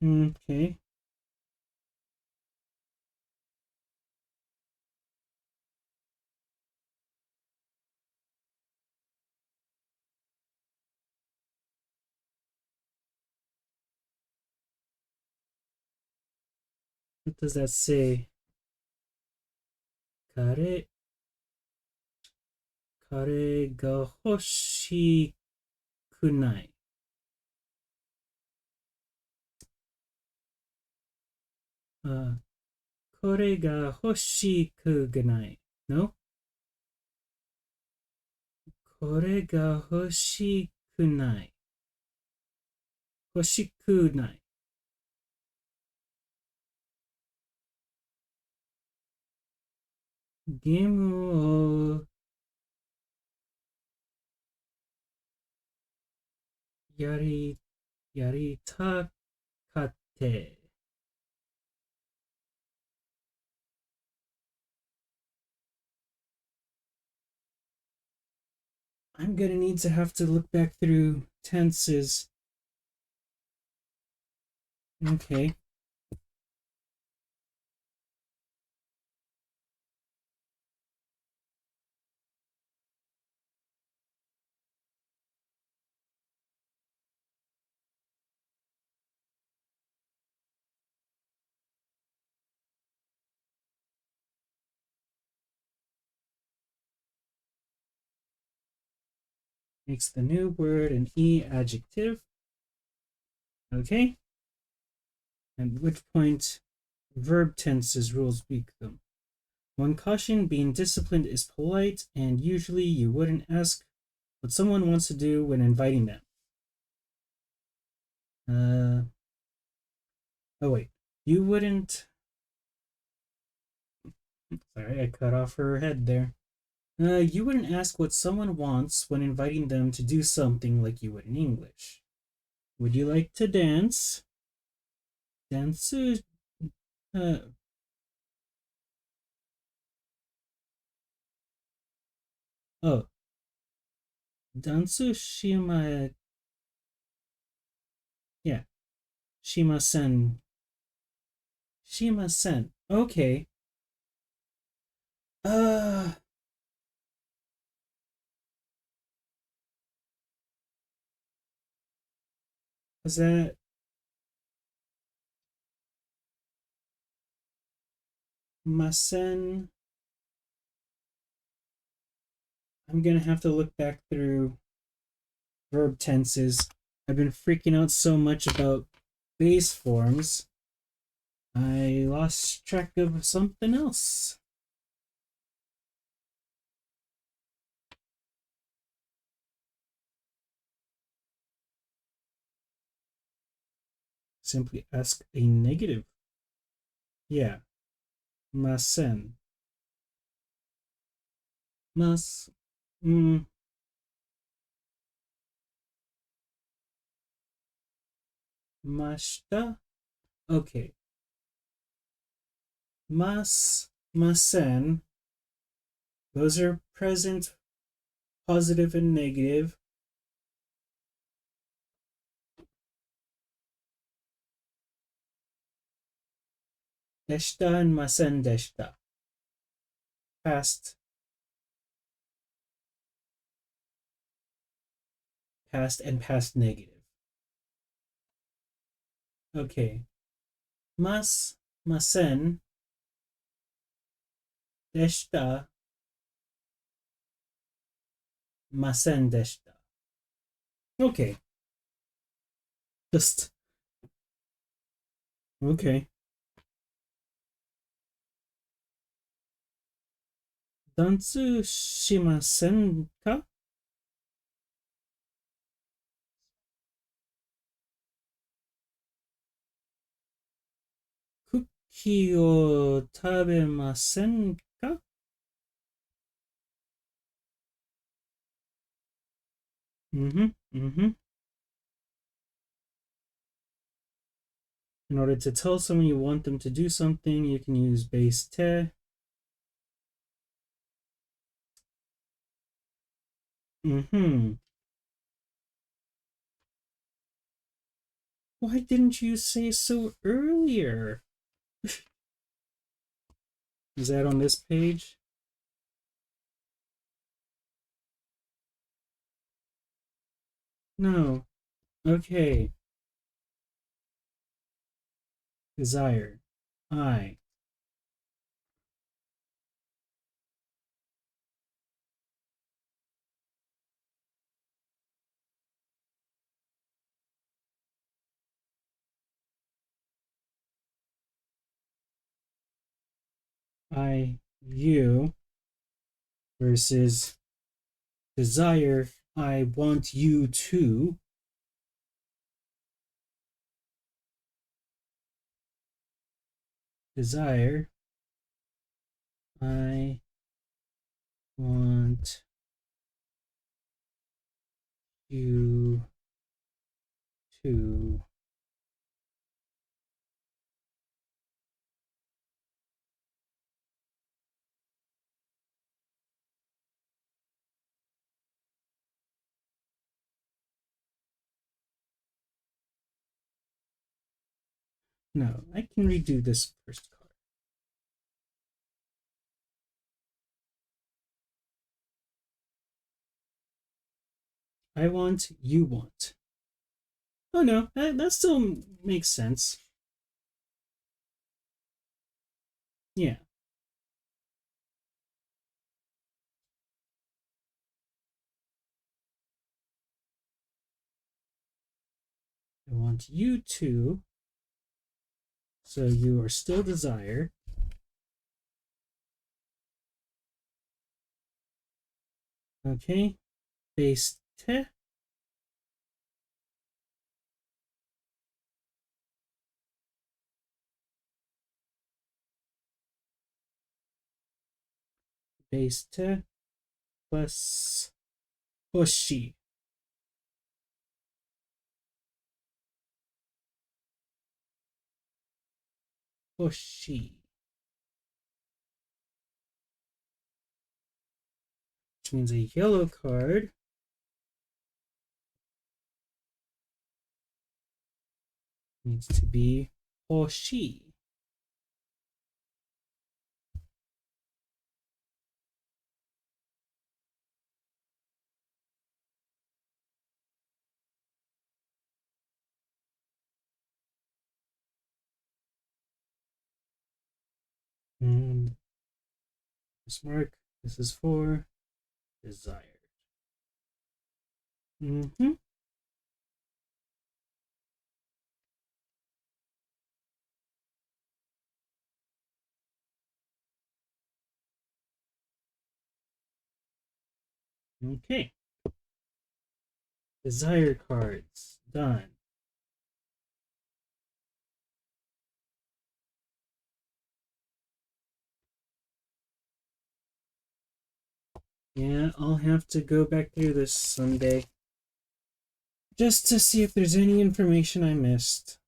Okay. What does that say? Kare kare ga hoshiku nai. Uh, これが欲しくない。No? これが欲しくない。欲しくない。ゲームをやり、やりたかっ te. I'm gonna need to have to look back through tenses. Okay. Makes the new word an E adjective. Okay. And at which point verb tenses rules speak them. One caution, being disciplined is polite, and usually you wouldn't ask what someone wants to do when inviting them. Oh wait, you wouldn't. Sorry, I cut off her head there. You wouldn't ask what someone wants when inviting them to do something like you would in English. Would you like to dance? Dance. Uh, oh, dansu shima. Yeah, shimasen. Shimasen. Okay. Uh, was that masen? I'm gonna have to look back through verb tenses. I've been freaking out so much about base forms, I lost track of something else. Simply ask a negative. Yeah. Masen. Mas. Mm, mashita. Okay. Mas. Masen. Those are present, positive, and negative. Deshta and masen deshta. Past. Past and past negative. Okay. Mas. Masen. Deshta. Masen deshta. Okay. Just. Okay. Dantsu shimasen ka? Cookie o tabemasen ka? Mm-hmm. Mm-hmm. In order to tell someone you want them to do something, you can use base te. Mm-hmm. Why didn't you say so earlier? Is that on this page? No. Okay. Desire. I. I. You. Versus desire. I want you to. Desire. I want you to No, I can redo this first card. I want, you want. Oh no, that still makes sense. Yeah. I want you to, so you are still desire. Okay. Base te. Base te plus hoshi. Hoshi. Which means a yellow card needs to be hoshi. And this mark, this is for desired. Mm-hmm. Okay. Desire cards. Done. Yeah, I'll have to go back through this someday. Just to see if there's any information I missed.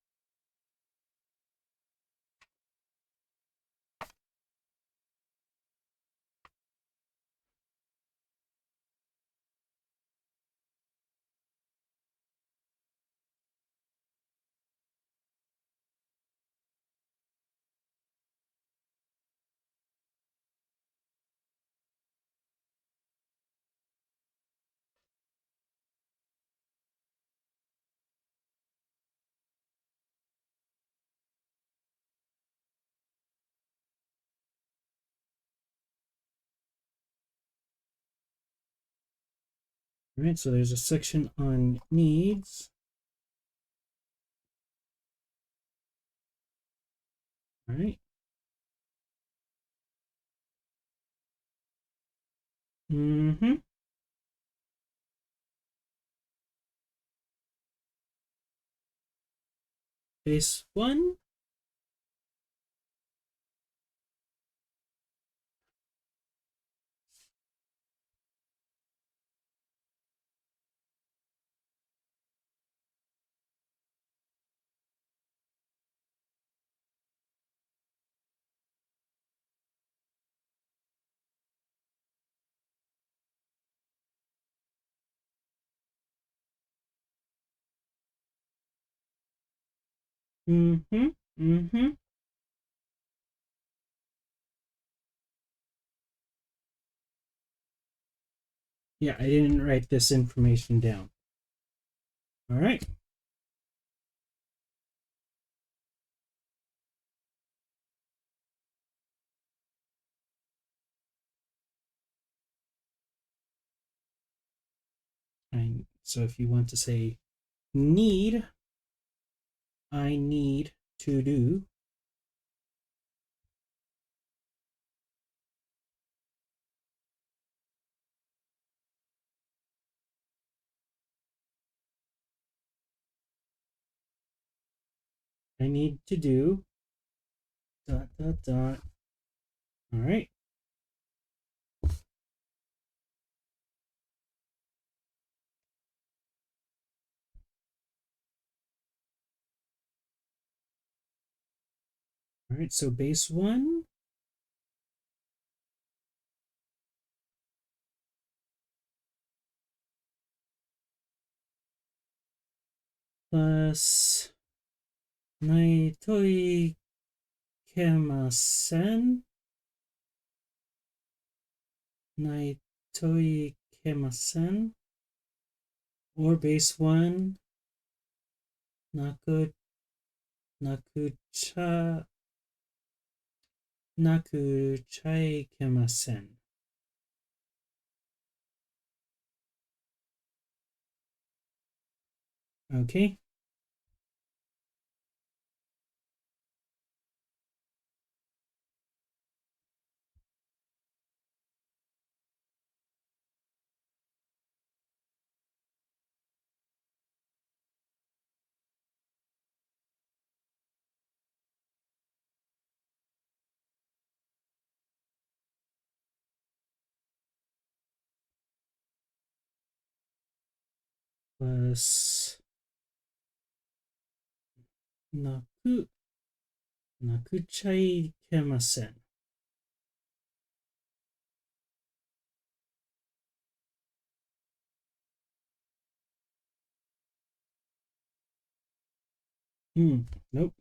All right, so there's a section on needs. All right. Mm-hmm. Base 1. Mm-hmm. Mm-hmm. Yeah, I didn't write this information down. All right. So if you want to say need, I need to do. I need to do. Dot, dot, dot. All right. All right, so base 1 plus ないといけません。ないといけません。Or base one. なく、なくちゃ、なくちゃいけません。Okay. Was なく、なくちゃいけません。Nope.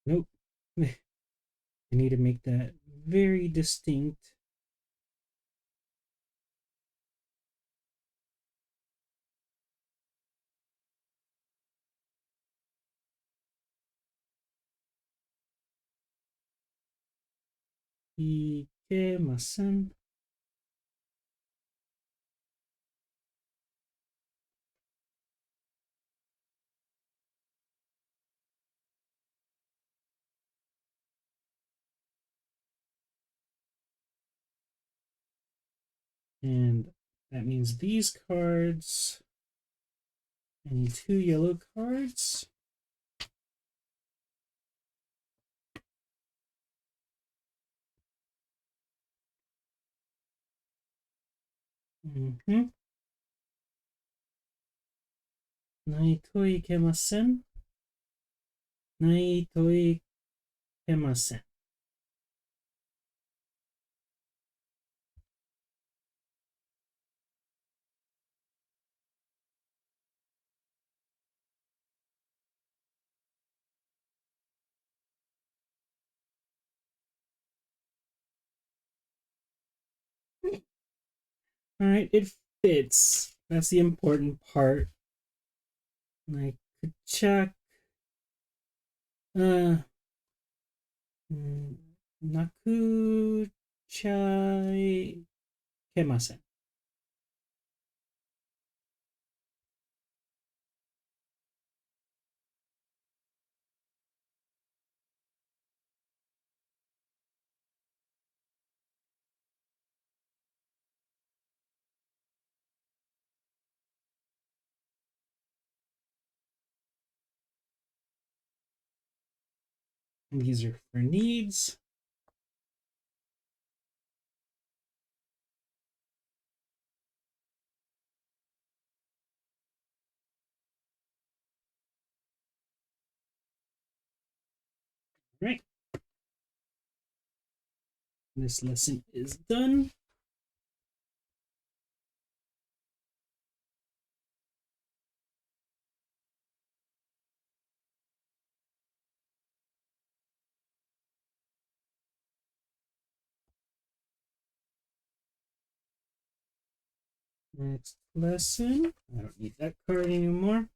Nope. I need to make that very distinct. Ikemasen. And that means these cards. I need 2 yellow cards. Mm-hmm. ないといけません。ないといけません。All right, it fits. That's the important part. I could check. Uh, なくちゃいけません。These are for needs. Right. This lesson is done. Next lesson. I don't need that card anymore.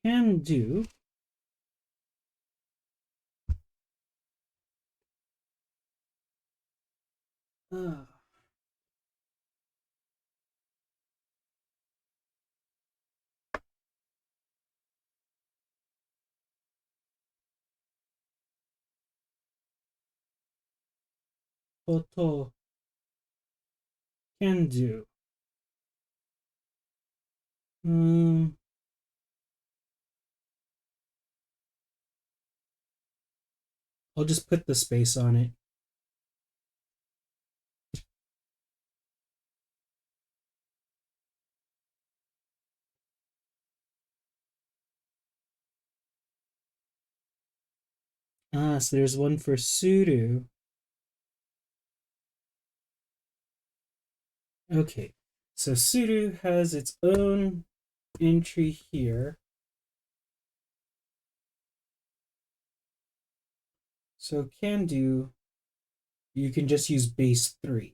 Can do. Uh, Koto. Can do. Um, I'll just put the space on it. So there's one for sudo. Okay, so sudo has its own entry here. So can do, you can just use base 3.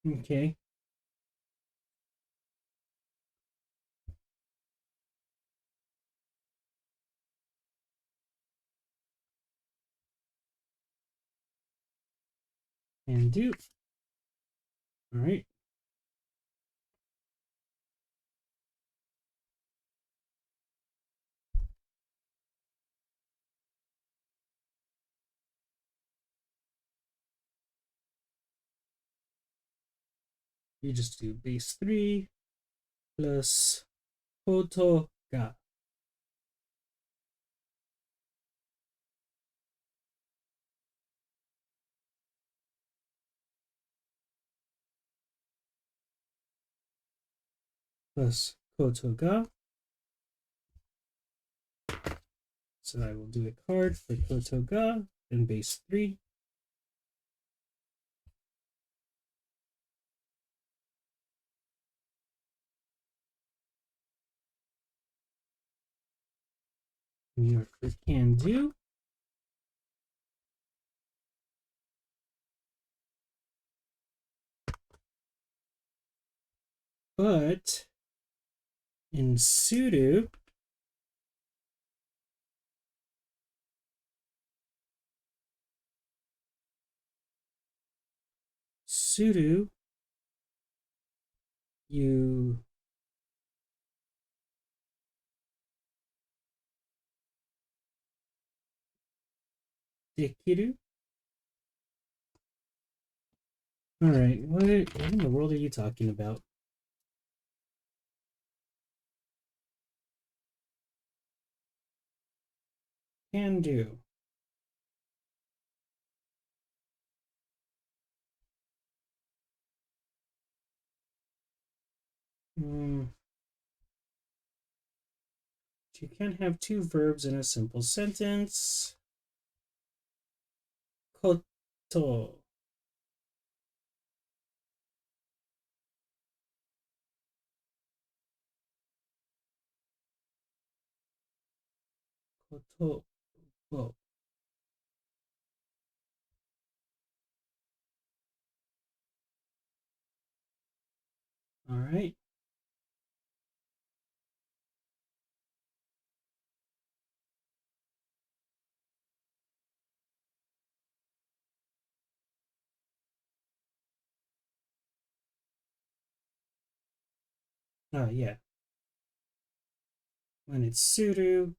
Okay. And do. All right. You just do base 3 plus koto ga. Plus koto ga. So I will do a card for koto ga and base 3. New York for can do. But in sudo, you dekiru. All right, what in the world are you talking about? Can do. Mm, you can't have two verbs in a simple sentence. Koto. Koto. Well, all right. Yeah. When it's sudo,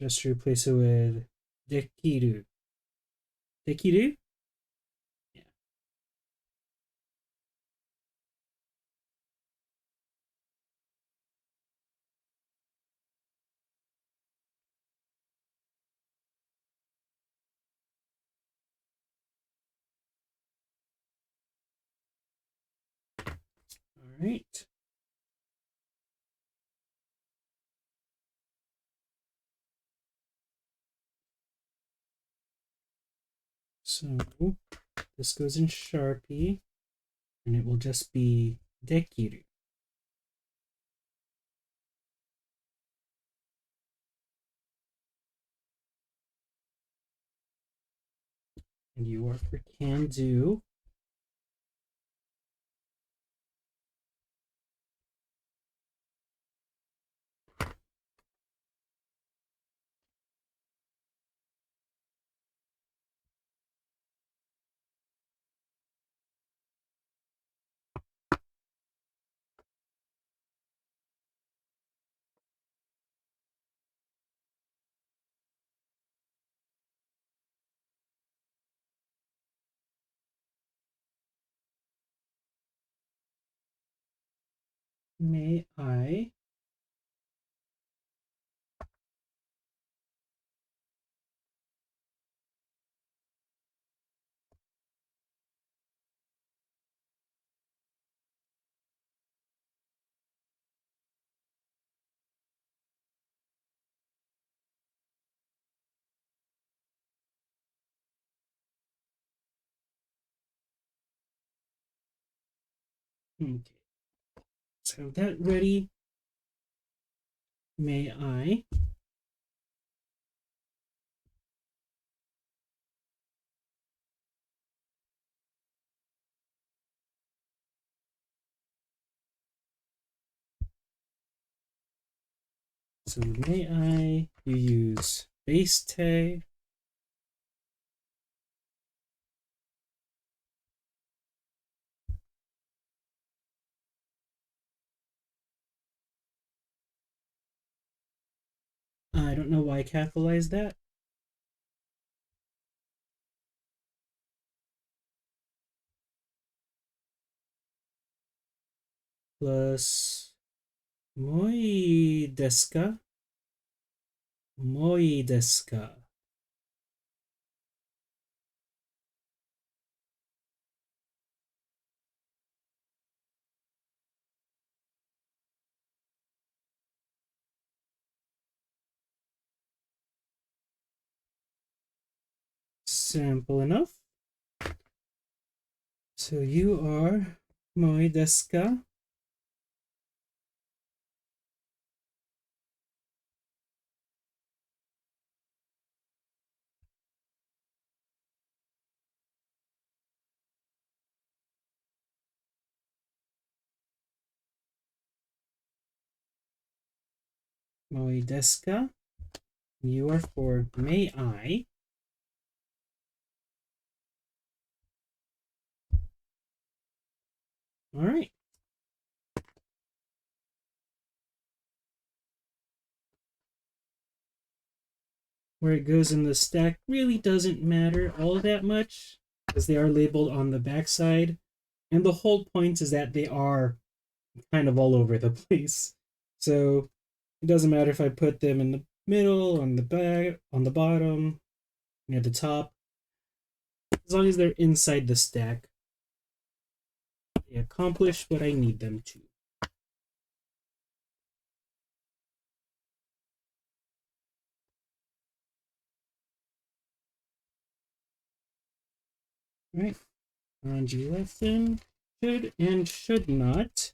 just replace it with dekiru. Dekiru? Yeah. All right. So this goes in Sharpie, and it will just be dekiru. And you are for can do. may I okay, let's have that ready. May I so may I you use base tag I don't know why I capitalized that. Plus moi desu ka? Moi desu ka? Simple enough. So you are moi desu ka? Moi desu ka? You are for may I. All right. Where it goes in the stack really doesn't matter all that much because they are labeled on the backside. And the whole point is that they are kind of all over the place. So it doesn't matter if I put them in the middle, on the back, on the bottom, near the top. As long as they're inside the stack, they accomplish what I need them to. All right. Kanji lesson should and should not.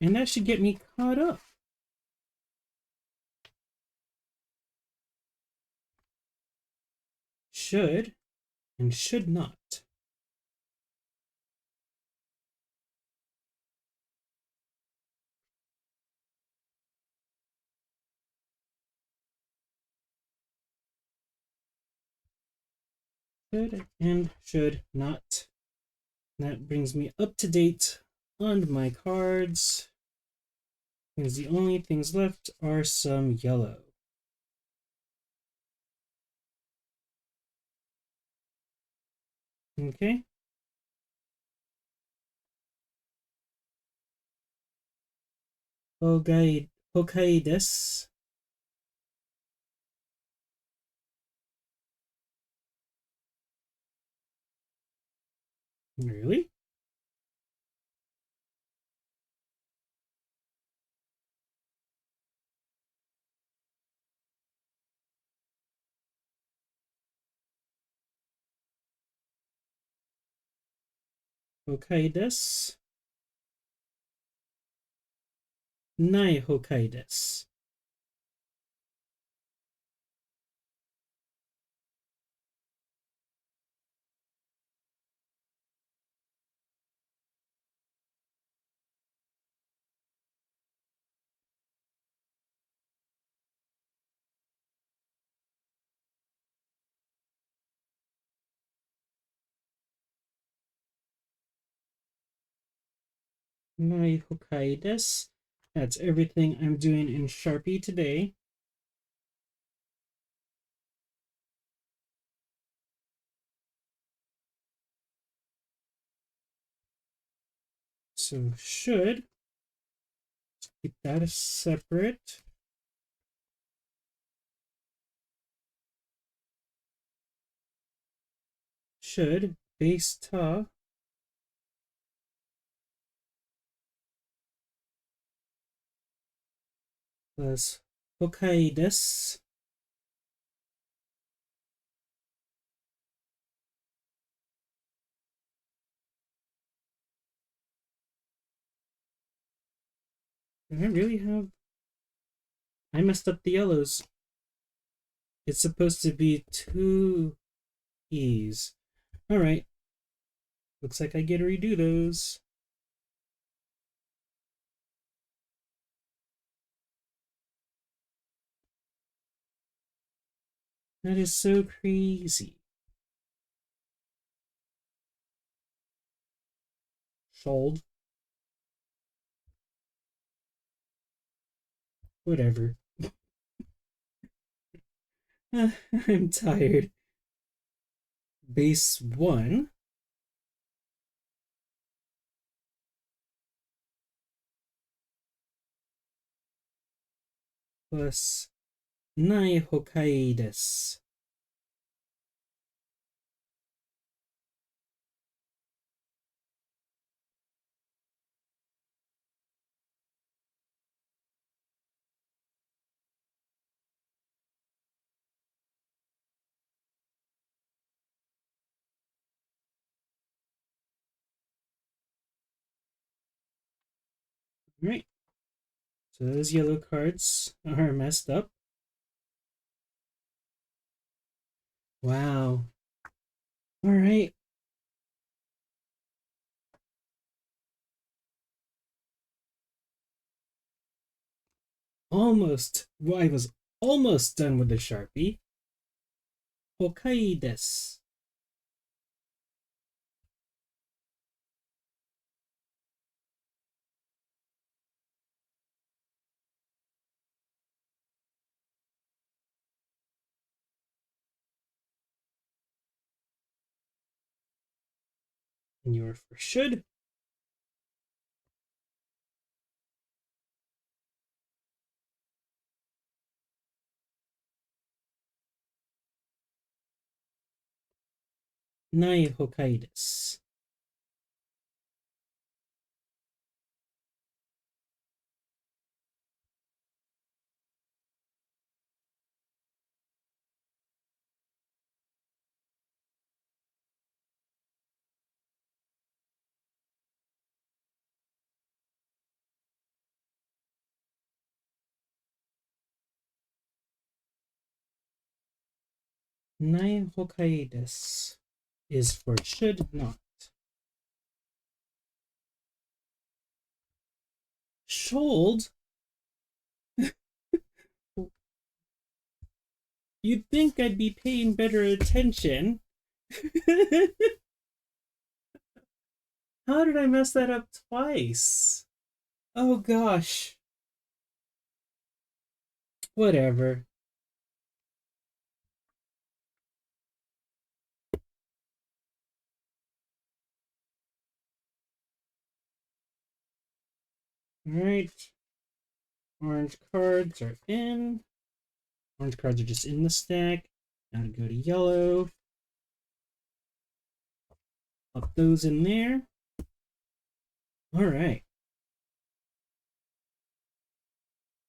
And that should get me caught up. Should and should not. Should and should not. That brings me up to date on my cards. Because the only things left are some yellow. Okay. Hokai desu. Really? Hokai desu. Nai hokai desu. Nai hokai desu. That's everything I'm doing in Sharpie today. So should keep that as separate. Should base ta plus Hokai desu. Do I really have... I messed up the yellows. It's supposed to be 2 E's. Alright. Looks like I get to redo those. That is so crazy. Sold. Whatever. I'm tired. Base 1. Plus Nai Hokai desu. Alright. So those yellow cards are messed up. Wow. Alright. Almost. Well, I was almost done with the Sharpie. Hokai desu. And you're for should. Nai Hokai desu. Nai Hokai desu is for should not. Should? You'd think I'd be paying better attention. How did I mess that up twice? Oh gosh. Whatever. Alright. Orange cards are in. Orange cards are just in the stack. Now to go to yellow. Pop those in there. Alright.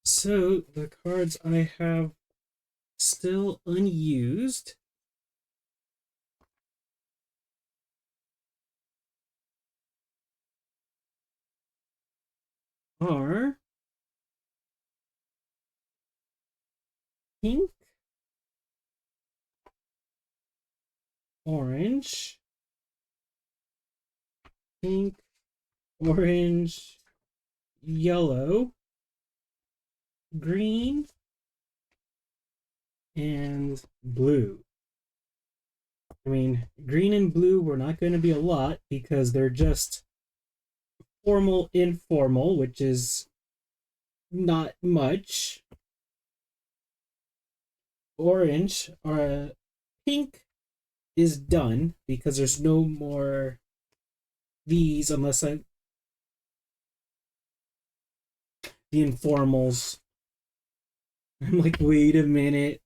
So the cards I have still unused are pink, orange, pink, orange, yellow, green, and blue. I mean, green and blue were not going to be a lot because they're just formal, informal, which is not much. Orange or pink is done because there's no more these unless I... the informals. I'm like, wait a minute.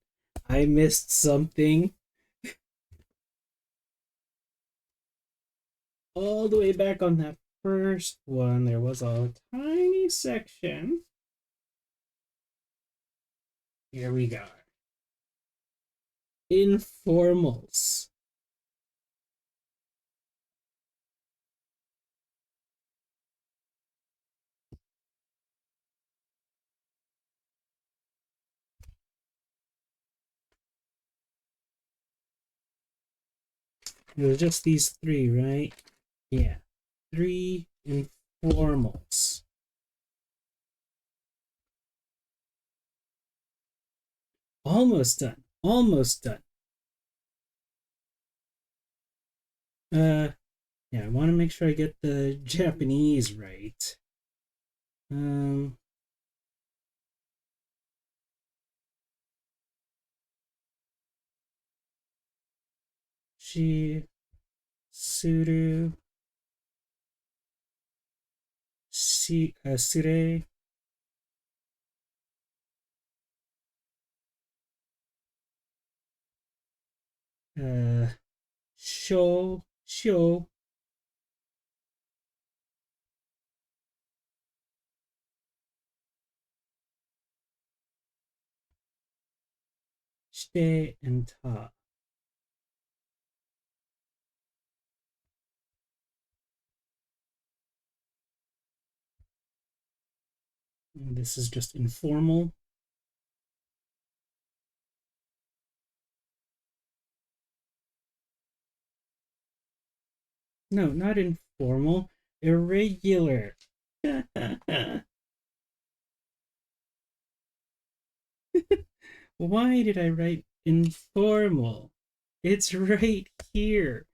I missed something. All the way back on that first one, there was a tiny section. Here we go. Informals. It was just these three, right? Yeah. Three informals. Almost done. Almost done. Yeah, I want to make sure I get the Japanese right. Um, Shi, Suru, Sure, uh, Sho, Shite, and Ta. And this is just informal. No, not informal. Irregular. Why did I write informal? It's right here.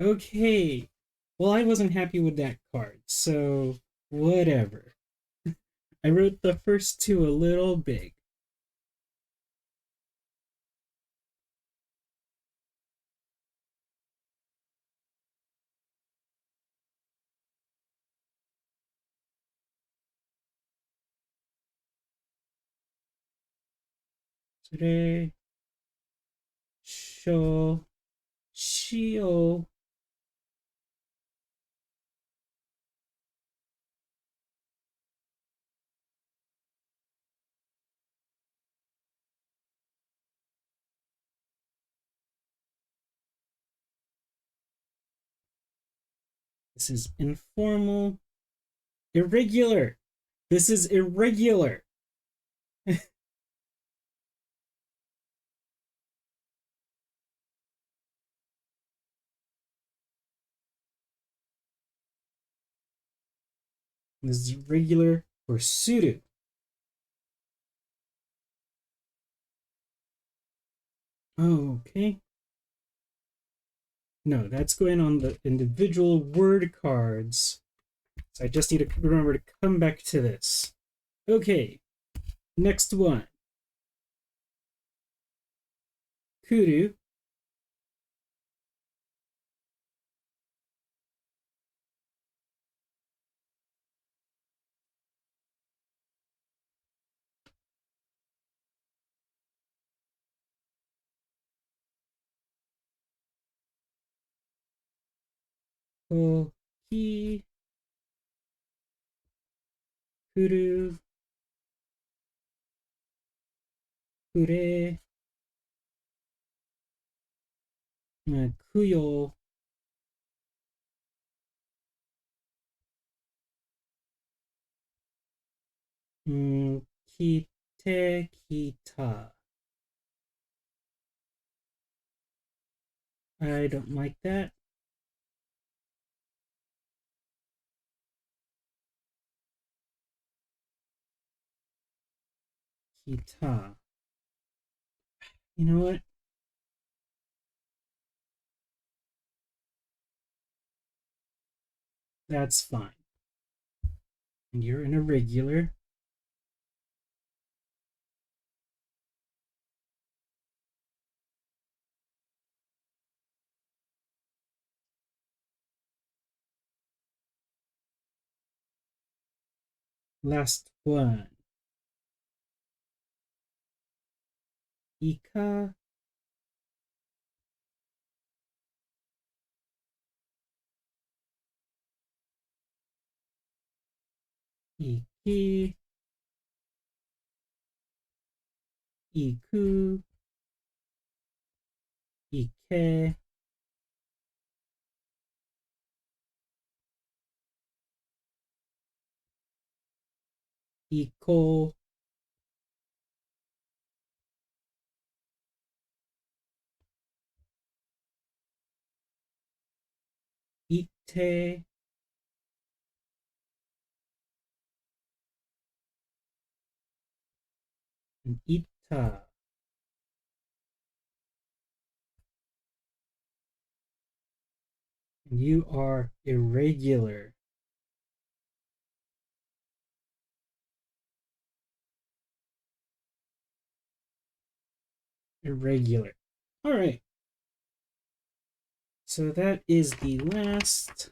Okay. Well, I wasn't happy with that card, so whatever. I wrote the first two a little big. Today, show, shio. This is informal. Irregular. This is irregular. This is regular for suru. Okay. No, that's going on the individual word cards. So I just need to remember to come back to this. Okay, next one. Kuru. Koki. Kuru. Kure. Kuyo. Kite, kita. I don't like that. Kita. You know what? That's fine. And you're an irregular. Last one. Ika. Iki. Iku. Ike. Iko. Ite. And ita. And you are irregular. Irregular. All right. So that is the last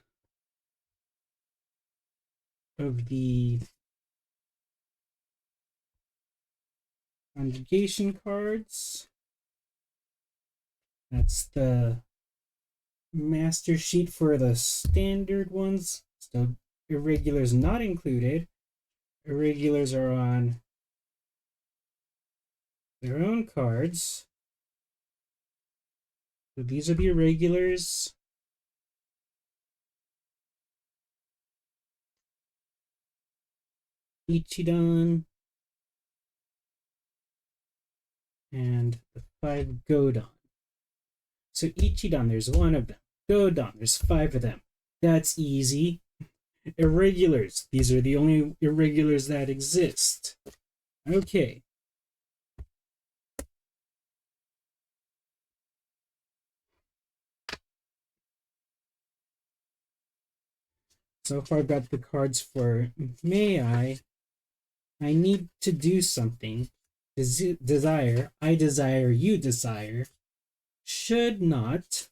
of the conjugation cards. That's the master sheet for the standard ones. So irregulars not included. Irregulars are on their own cards. So these are the irregulars. Ichidan. And the 5 Godon. So Ichidan, there's one of them. Godon, there's 5 of them. That's easy. Irregulars, these are the only irregulars that exist. Okay. So far I've got the cards for May I need to do something. Desire, I desire, you desire. Should not.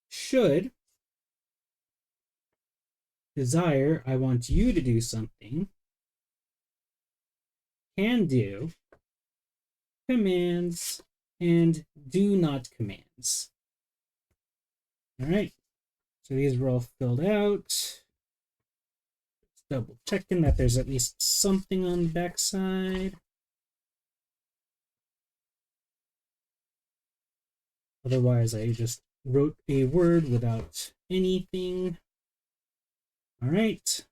Should. Desire, I want you to do something. Can do. Commands. And do not commands. All right. So these were all filled out. Double checking that there's at least something on the back side. Otherwise, I just wrote a word without anything. All right.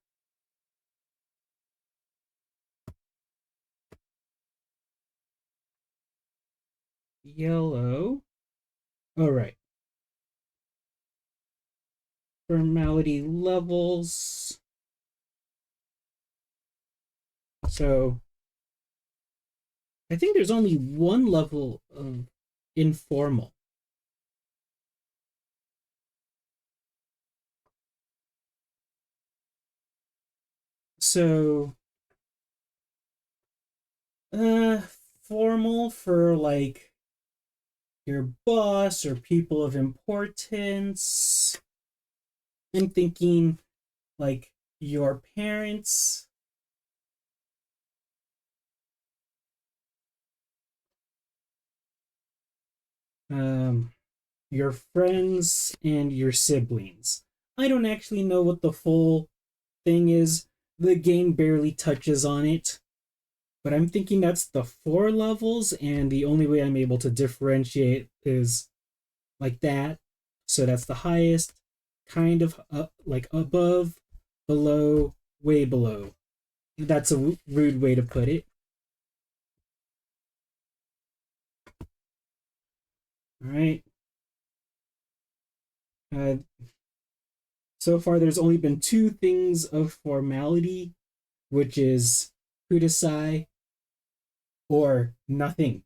Yellow. All right. Formality levels. So I think there's only one level of informal. So formal for like your boss or people of importance. I'm thinking like your parents. Your friends and your siblings. I don't actually know what the full thing is. The game barely touches on it. But I'm thinking that's the 4 levels, and the only way I'm able to differentiate is like that. So that's the highest, kind of like above, below, way below. That's a rude way to put it. All right. Uh, so far, there's only been 2 things of formality, which is kudasai or nothing.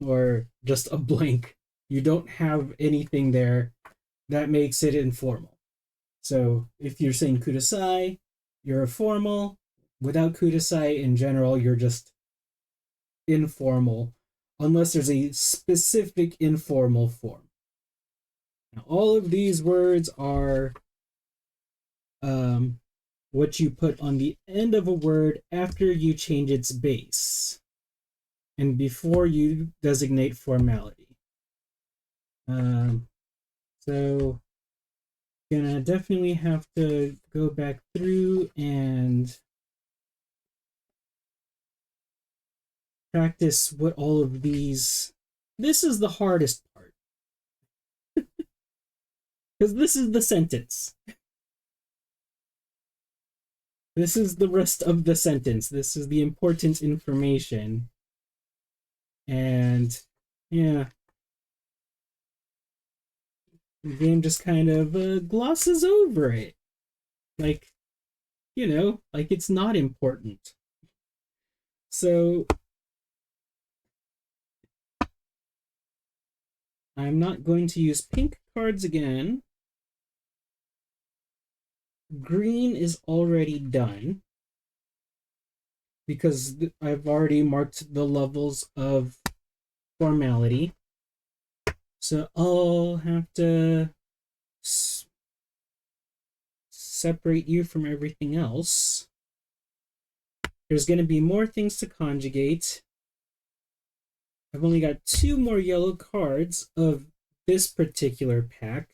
Or just a blank. You don't have anything there. That makes it informal. So if you're saying kudasai, you're a formal. Without kudasai in general, you're just informal, unless there's a specific informal form. Now, all of these words are what you put on the end of a word after you change its base and before you designate formality. So gonna definitely have to go back through and practice what all of these. This is the hardest part because this is the sentence. This is the rest of the sentence. This is the important information. And yeah, the game just kind of glosses over it. Like, like it's not important. So I'm not going to use pink cards again. Green is already done because I've already marked the levels of formality. So I'll have to separate you from everything else. There's going to be more things to conjugate. I've only got 2 more yellow cards of this particular pack,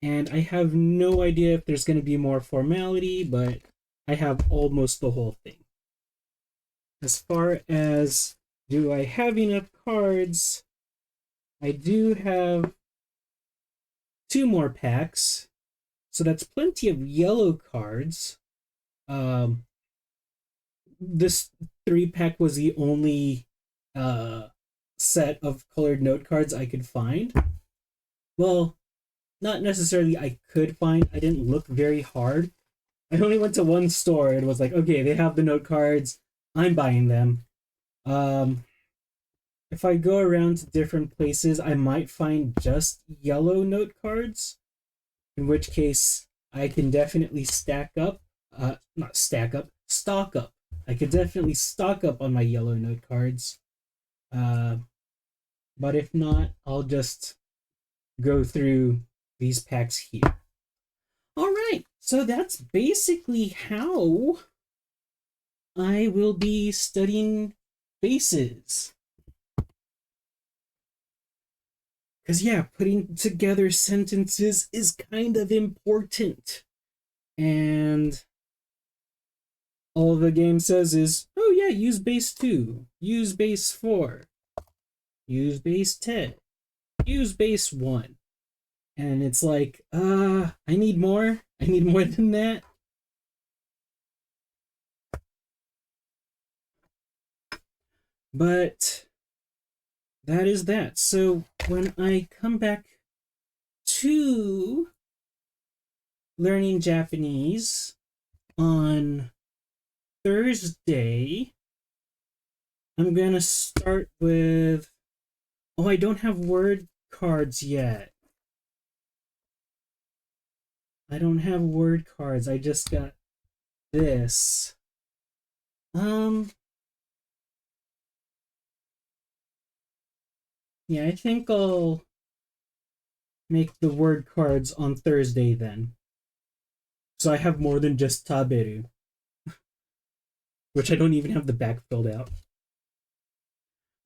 and I have no idea if there's going to be more formality, but I have almost the whole thing. As far as do I have enough cards, I do have 2 more packs, so that's plenty of yellow cards. This 3-pack was the only set of colored note cards I could find. Well, not necessarily I could find. I didn't look very hard. I only went to one store and was like, okay, they have the note cards. I'm buying them. If I go around to different places, I might find just yellow note cards, in which case I can definitely stack up. Not stack up, stock up. I could definitely stock up on my yellow note cards. But if not, I'll just go through these packs here. All right, so that's basically how I will be studying bases. Because, yeah, putting together sentences is kind of important. And all the game says is, oh yeah, use base 2, use base 4, use base 10, use base 1. And it's like, I need more. I need more than that. But that is that. So when I come back to learning Japanese on Thursday, I'm going to start with. Oh, I don't have word cards yet. I don't have word cards. I just got this. Yeah, I think I'll make the word cards on Thursday then. So I have more than just taberu, which I don't even have the back filled out.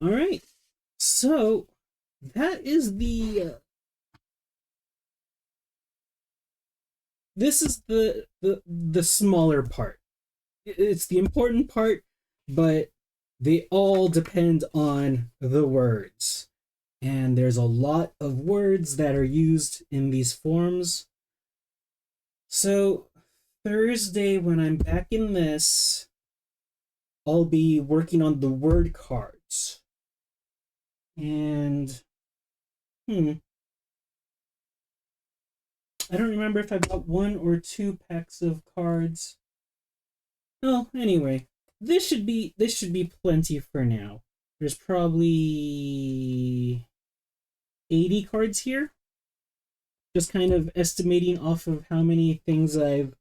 All right. So that is this is the smaller part. It's the important part, but they all depend on the words. And there's a lot of words that are used in these forms. So Thursday, when I'm back in this, I'll be working on the word cards. And I don't remember if I bought 1 or 2 packs of cards. Oh, anyway, this should be plenty for now. There's probably 80 cards here. Just kind of estimating off of how many things I've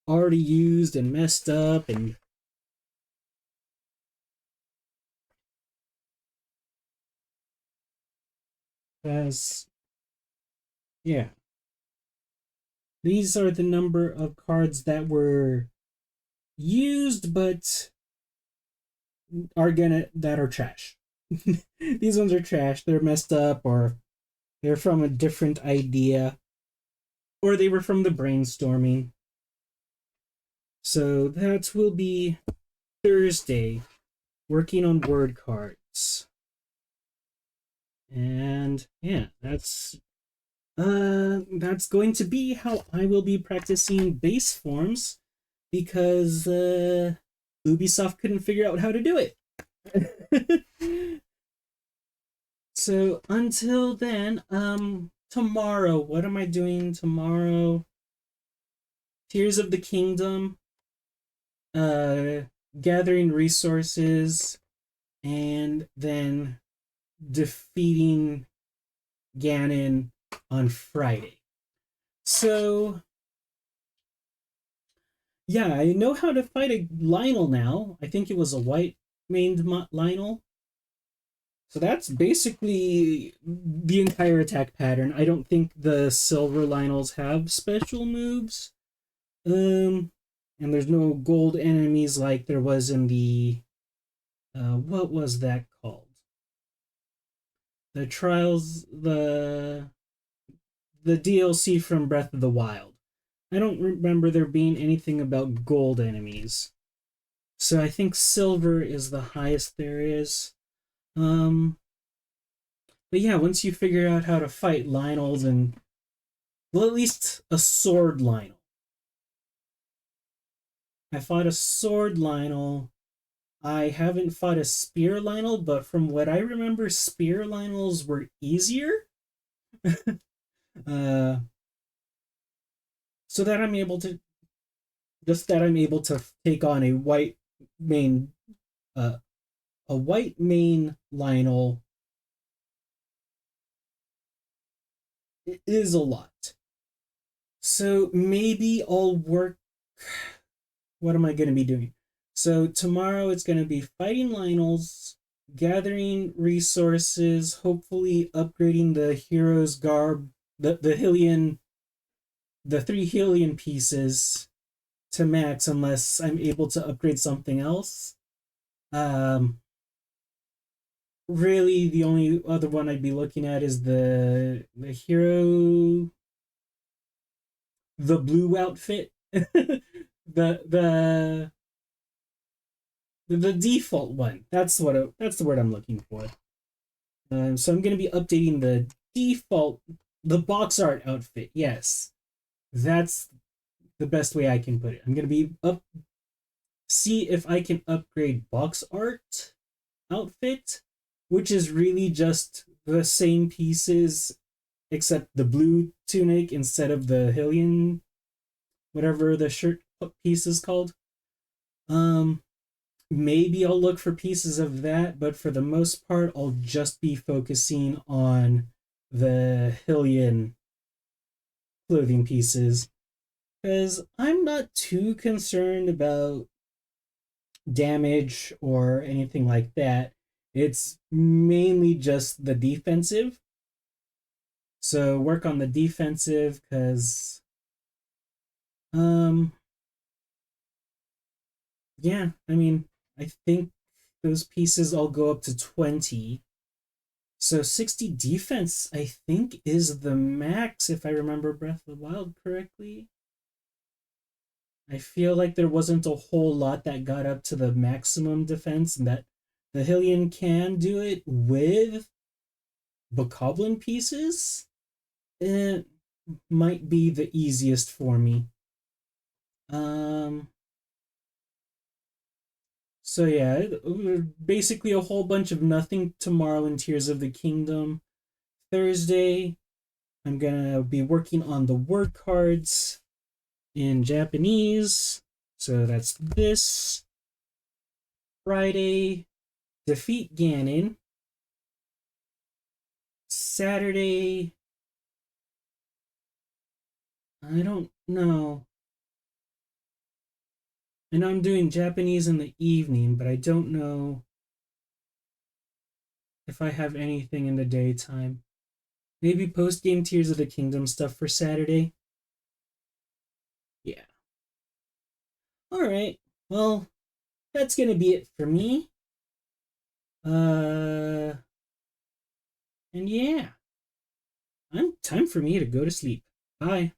already used and messed up and as yeah. These are the number of cards that were used but that are trash. These ones are trash. They're messed up, or they're from a different idea, or they were from the brainstorming. So that will be Thursday, working on word cards. And yeah, that's going to be how I will be practicing base forms, because Ubisoft couldn't figure out how to do it. So until then, tomorrow, what am I doing tomorrow? Tears of the Kingdom, gathering resources, and then defeating Ganon on Friday. So yeah, I know how to fight a Lynel now. I think it was a white maned Lynel. So that's basically the entire attack pattern. I don't think the silver Lynels have special moves. And there's no gold enemies like there was in the what was that called? The Trials, the DLC from Breath of the Wild. I don't remember there being anything about gold enemies. So I think silver is the highest there is. But yeah, once you figure out how to fight Lynels, and well, at least a sword Lynel. I fought a sword Lynel. I haven't fought a spear Lynel, but from what I remember, spear Lynels were easier. uh, so that I'm able to take on a white main Lynel is a lot. So maybe I'll work. What am I going to be doing? So tomorrow it's going to be fighting Lynels, gathering resources, hopefully upgrading the hero's garb, the Hylian, the 3 Hylian pieces to max, unless I'm able to upgrade something else. Really, the only other one I'd be looking at is the hero, the blue outfit, the the default one. That's that's the word I'm looking for. So I'm going to be updating the default, the box art outfit. Yes, that's the best way I can put it. I'm going to be see if I can upgrade box art outfit, which is really just the same pieces except the blue tunic instead of the Hylian, whatever the shirt piece is called. Maybe I'll look for pieces of that, but for the most part, I'll just be focusing on the Hylian clothing pieces, because I'm not too concerned about damage or anything like that. It's mainly just the defensive. So work on the defensive, because yeah, I mean, I think those pieces all go up to 20. So 60 defense, I think, is the max, if I remember Breath of the Wild correctly. I feel like there wasn't a whole lot that got up to the maximum defense, and that the Hylian can do it with Bokoblin pieces. It might be the easiest for me. So yeah, basically a whole bunch of nothing tomorrow in Tears of the Kingdom. Thursday, I'm gonna be working on the word cards in Japanese. So that's this. Friday, defeat Ganon. Saturday, I don't know. I know I'm doing Japanese in the evening, but I don't know if I have anything in the daytime. Maybe post game Tears of the Kingdom stuff for Saturday. Alright, well, that's gonna be it for me. And yeah, time for me to go to sleep. Bye.